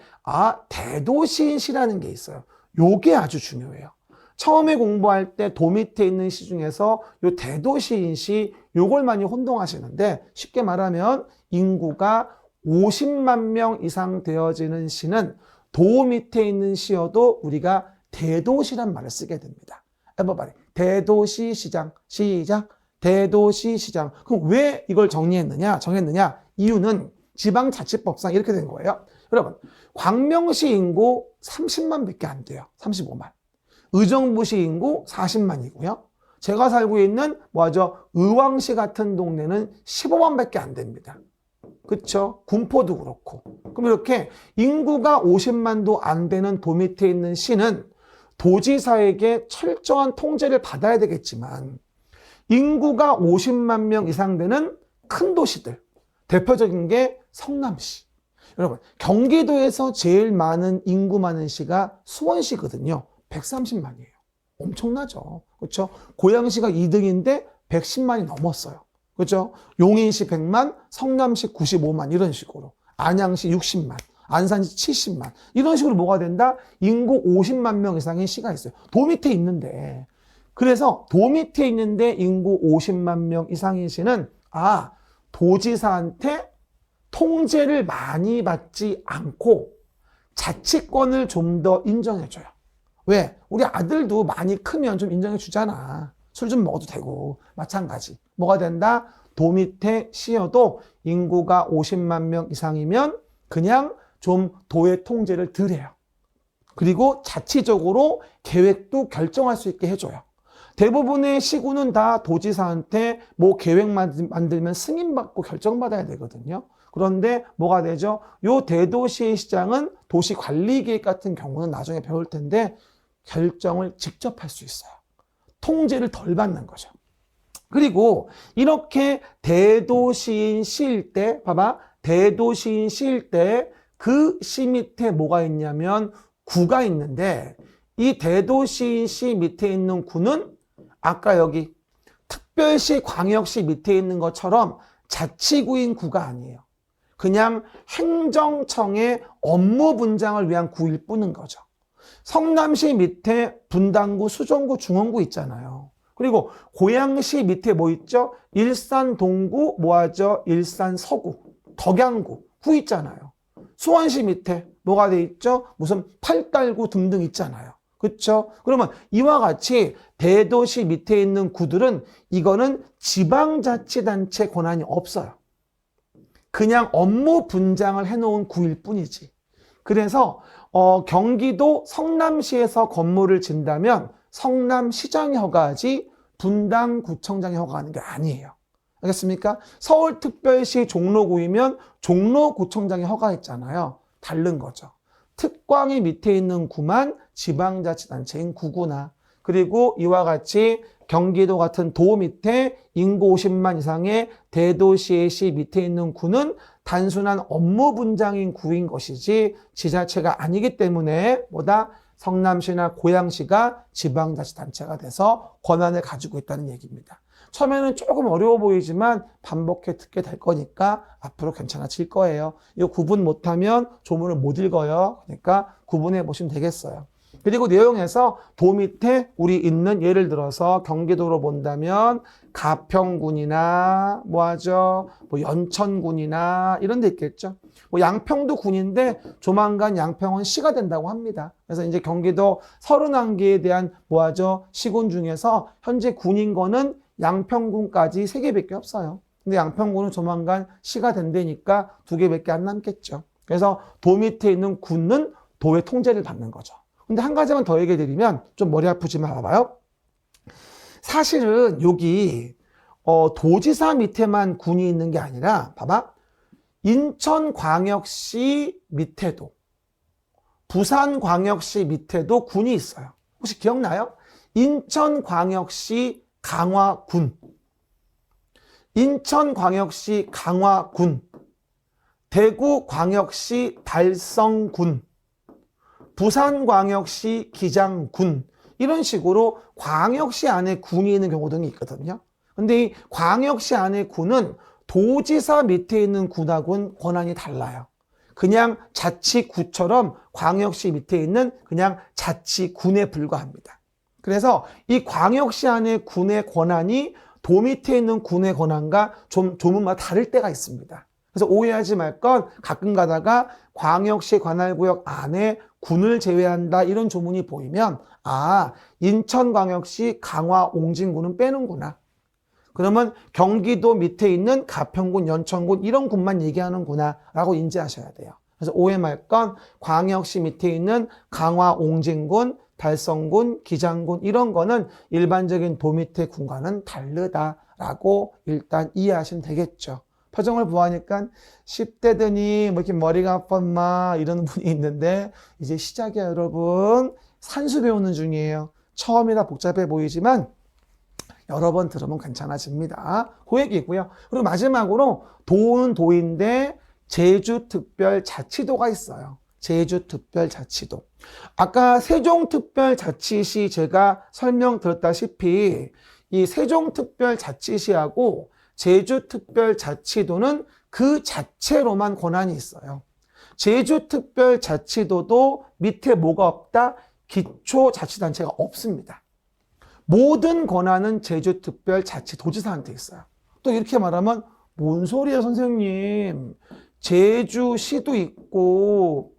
대도시인 시라는 게 있어요. 요게 아주 중요해요. 처음에 공부할 때 도 밑에 있는 시 중에서 요 대도시인 시 요걸 많이 혼동하시는데 쉽게 말하면 인구가 50만 명 이상 되어지는 시는 도 밑에 있는 시여도 우리가 대도시란 말을 쓰게 됩니다. everybody. 대도시시장 시작 대도시시장. 그럼 왜 이걸 정했느냐? 이유는 지방자치법상 이렇게 된 거예요. 여러분, 광명시 인구 30만 밖에 안 돼요. 35만. 의정부시 인구 40만이고요. 제가 살고 있는 의왕시 같은 동네는 15만 밖에 안 됩니다. 그렇죠? 군포도 그렇고. 그럼 이렇게 인구가 50만도 안 되는 도 밑에 있는 시는 도지사에게 철저한 통제를 받아야 되겠지만 인구가 50만 명 이상 되는 큰 도시들, 대표적인 게 성남시. 여러분, 경기도에서 제일 많은 인구 많은 시가 수원시거든요. 130만이에요. 엄청나죠. 그렇죠? 고양시가 2등인데 110만이 넘었어요. 그렇죠? 용인시 100만, 성남시 95만 이런 식으로. 안양시 60만, 안산시 70만 이런 식으로 뭐가 된다? 인구 50만 명 이상의 시가 있어요. 도 밑에 있는데. 그래서 도 밑에 있는데 인구 50만 명 이상인 시는 도지사한테 통제를 많이 받지 않고 자치권을 좀 더 인정해줘요. 왜? 우리 아들도 많이 크면 좀 인정해 주잖아. 술 좀 먹어도 되고. 마찬가지. 뭐가 된다? 도 밑에 시여도 인구가 50만 명 이상이면 그냥 좀 도의 통제를 덜 해요. 그리고 자치적으로 계획도 결정할 수 있게 해줘요. 대부분의 시군은 다 도지사한테 계획 만들면 승인받고 결정받아야 되거든요. 그런데 뭐가 되죠? 요 대도시의 시장은 도시관리계획 같은 경우는 나중에 배울 텐데 결정을 직접 할 수 있어요. 통제를 덜 받는 거죠. 그리고 이렇게 대도시인 시일 때, 대도시인 시일 때 그 시 밑에 뭐가 있냐면 구가 있는데 이 대도시인 시 밑에 있는 구는 아까 여기 특별시, 광역시 밑에 있는 것처럼 자치구인 구가 아니에요. 그냥 행정청의 업무 분장을 위한 구일 뿐인 거죠. 성남시 밑에 분당구, 수정구, 중원구 있잖아요. 그리고 고양시 밑에 뭐 있죠? 일산 동구, 일산 서구, 덕양구, 구 있잖아요. 수원시 밑에 뭐가 돼 있죠? 무슨 팔달구 등등 있잖아요. 그렇죠? 그러면 이와 같이 대도시 밑에 있는 구들은 이거는 지방자치단체 권한이 없어요. 그냥 업무 분장을 해놓은 구일 뿐이지. 그래서 경기도 성남시에서 건물을 진다면 성남시장이 허가하지 분당구청장이 허가하는 게 아니에요. 알겠습니까? 서울특별시 종로구이면 종로구청장이 허가했잖아요. 다른 거죠. 특광이 밑에 있는 구만 지방자치단체인 구구나, 그리고 이와 같이 경기도 같은 도 밑에 인구 50만 이상의 대도시의 시 밑에 있는 구는 단순한 업무 분장인 구인 것이지 지자체가 아니기 때문에 뭐다? 성남시나 고양시가 지방자치단체가 돼서 권한을 가지고 있다는 얘기입니다. 처음에는 조금 어려워 보이지만 반복해 듣게 될 거니까 앞으로 괜찮아질 거예요. 이거 구분 못하면 조문을 못 읽어요. 그러니까 구분해 보시면 되겠어요. 그리고 내용에서 도 밑에 우리 있는, 예를 들어서 경기도로 본다면 가평군이나 뭐하죠? 뭐 연천군이나 이런 데 있겠죠. 뭐 양평도 군인데 조만간 양평은 시가 된다고 합니다. 그래서 이제 경기도 31개에 대한 뭐하죠? 시군 중에서 현재 군인 거는 양평군까지 3개밖에 없어요. 근데 양평군은 조만간 시가 된다니까 2개밖에 안 남겠죠. 그래서 도 밑에 있는 군은 도의 통제를 받는 거죠. 근데 한 가지만 더 얘기해 드리면 좀 머리 아프지만 봐봐요. 사실은 여기 도지사 밑에만 군이 있는 게 아니라 봐봐. 인천광역시 밑에도, 부산광역시 밑에도 군이 있어요. 혹시 기억나요? 인천광역시 강화군, 인천광역시 강화군, 대구광역시 달성군, 부산광역시 기장군, 이런 식으로 광역시 안에 군이 있는 경우 등이 있거든요. 근데 이 광역시 안에 군은 도지사 밑에 있는 군하고는 권한이 달라요. 그냥 자치구처럼 광역시 밑에 있는 그냥 자치군에 불과합니다. 그래서 이 광역시 안에 군의 권한이 도 밑에 있는 군의 권한과 조문마다 다를 때가 있습니다. 그래서 오해하지 말 건 가끔 가다가 광역시 관할구역 안에 군을 제외한다 이런 조문이 보이면 인천광역시 강화 옹진군은 빼는구나. 그러면 경기도 밑에 있는 가평군, 연천군 이런 군만 얘기하는구나 라고 인지하셔야 돼요. 그래서 오해 말 건 광역시 밑에 있는 강화 옹진군, 달성군, 기장군 이런 거는 일반적인 도 밑의 군과는 다르다라고 일단 이해하시면 되겠죠. 표정을 보아하니까 10대더니 뭐 이렇게 머리가 아파 마 이러는 분이 있는데 이제 시작이야 여러분. 산수 배우는 중이에요. 처음이라 복잡해 보이지만 여러 번 들으면 괜찮아집니다. 그 얘기고요. 그리고 마지막으로 도는 도인데 제주특별자치도가 있어요. 제주특별자치도. 아까 세종특별자치시 제가 설명드렸다시피 이 세종특별자치시하고 제주특별자치도는 그 자체로만 권한이 있어요. 제주특별자치도도 밑에 뭐가 없다? 기초자치단체가 없습니다. 모든 권한은 제주특별자치도지사한테 있어요. 또 이렇게 말하면 뭔 소리야 선생님. 제주시도 있고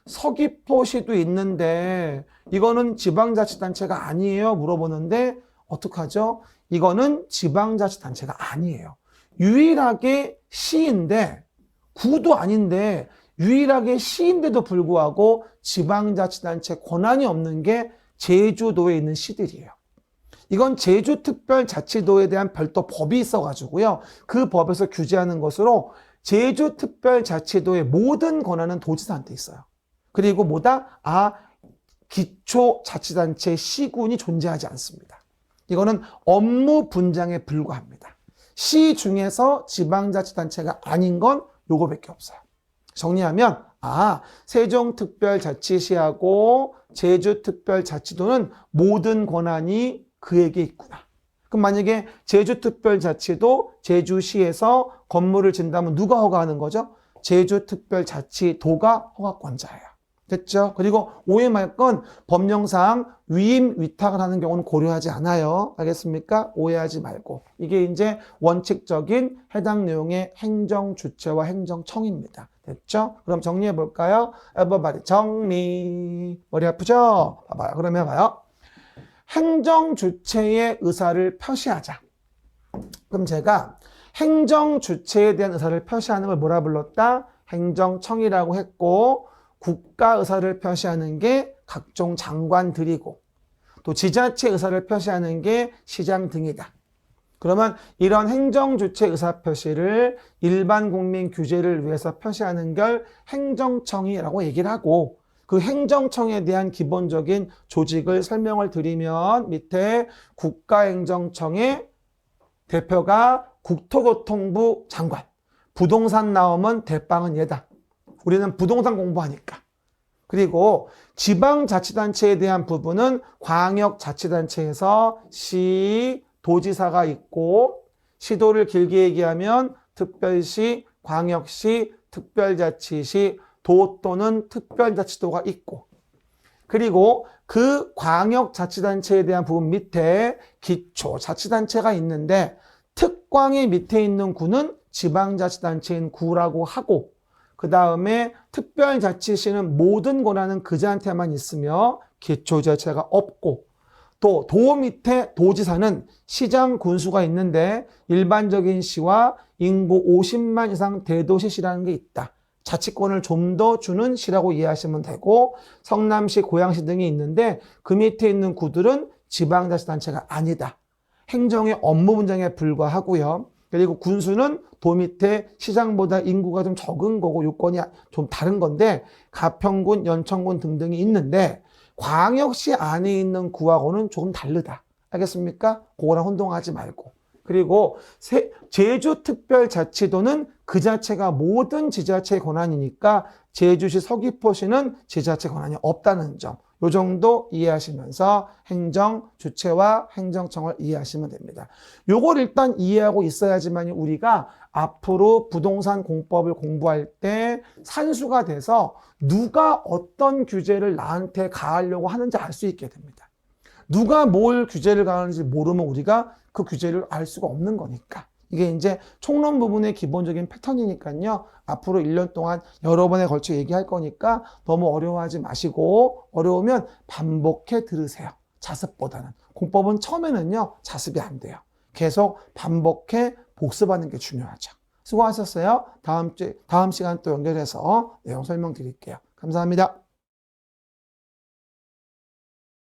서귀포시도 있는데 이거는 지방자치단체가 아니에요? 물어보는데 어떡하죠? 이거는 지방자치단체가 아니에요. 유일하게 시인데 구도 아닌데 유일하게 시인데도 불구하고 지방자치단체 권한이 없는 게 제주도에 있는 시들이에요. 이건 제주특별자치도에 대한 별도 법이 있어가지고요. 그 법에서 규제하는 것으로 제주특별자치도의 모든 권한은 도지사한테 있어요. 그리고 뭐다? 기초자치단체 시군이 존재하지 않습니다. 이거는 업무 분장에 불과합니다. 시 중에서 지방자치단체가 아닌 건 요거밖에 없어요. 정리하면 세종특별자치시하고 제주특별자치도는 모든 권한이 그에게 있구나. 그럼 만약에 제주특별자치도 제주시에서 건물을 진다면 누가 허가하는 거죠? 제주특별자치도가 허가권자예요. 됐죠? 그리고 오해 말 건 법령상 위임 위탁을 하는 경우는 고려하지 않아요. 알겠습니까? 오해하지 말고. 이게 이제 원칙적인 해당 내용의 행정 주체와 행정청입니다. 됐죠? 그럼 정리해 볼까요? everybody 정리. 머리 아프죠? 봐봐요. 그러면 해봐요. 행정 주체의 의사를 표시하자. 그럼 제가 행정 주체에 대한 의사를 표시하는 걸 뭐라 불렀다? 행정청이라고 했고, 국가 의사를 표시하는 게 각종 장관들이고, 또 지자체 의사를 표시하는 게 시장 등이다. 그러면 이런 행정 주체 의사 표시를 일반 국민 규제를 위해서 표시하는 걸 행정청이라고 얘기를 하고, 그 행정청에 대한 기본적인 조직을 설명을 드리면 밑에 국가행정청의 대표가 국토교통부 장관, 부동산 나오면 대빵은 얘다. 우리는 부동산 공부하니까. 그리고 지방자치단체에 대한 부분은 광역자치단체에서 시, 도지사가 있고, 시도를 길게 얘기하면 특별시, 광역시, 특별자치시, 도 또는 특별자치도가 있고, 그리고 그 광역자치단체에 대한 부분 밑에 기초자치단체가 있는데, 특광이 밑에 있는 구는 지방자치단체인 구라고 하고, 그 다음에 특별자치시는 모든 권한은 그자한테만 있으며 기초자치가 없고, 또 도 밑에 도지사는 시장 군수가 있는데 일반적인 시와 인구 50만 이상 대도시시라는 게 있다. 자치권을 좀 더 주는 시라고 이해하시면 되고, 성남시, 고양시 등이 있는데 그 밑에 있는 구들은 지방자치단체가 아니다. 행정의 업무 분장에 불과하고요. 그리고 군수는 도 밑에 시장보다 인구가 좀 적은 거고 요건이 좀 다른 건데 가평군, 연천군 등등이 있는데 광역시 안에 있는 구하고는 조금 다르다. 알겠습니까? 그거랑 혼동하지 말고. 그리고 제주특별자치도는 그 자체가 모든 지자체의 권한이니까 제주시, 서귀포시는 지자체 권한이 없다는 점. 요 정도 이해하시면서 행정 주체와 행정청을 이해하시면 됩니다. 요걸 일단 이해하고 있어야지만 우리가 앞으로 부동산 공법을 공부할 때 산수가 돼서 누가 어떤 규제를 나한테 가하려고 하는지 알 수 있게 됩니다. 누가 뭘 규제를 가하는지 모르면 우리가 그 규제를 알 수가 없는 거니까. 이게 이제 총론 부분의 기본적인 패턴이니까요. 앞으로 1년 동안 여러 번에 걸쳐 얘기할 거니까 너무 어려워하지 마시고, 어려우면 반복해 들으세요. 자습보다는. 공법은 처음에는요, 자습이 안 돼요. 계속 반복해 복습하는 게 중요하죠. 수고하셨어요. 다음 시간 또 연결해서 내용 설명드릴게요. 감사합니다.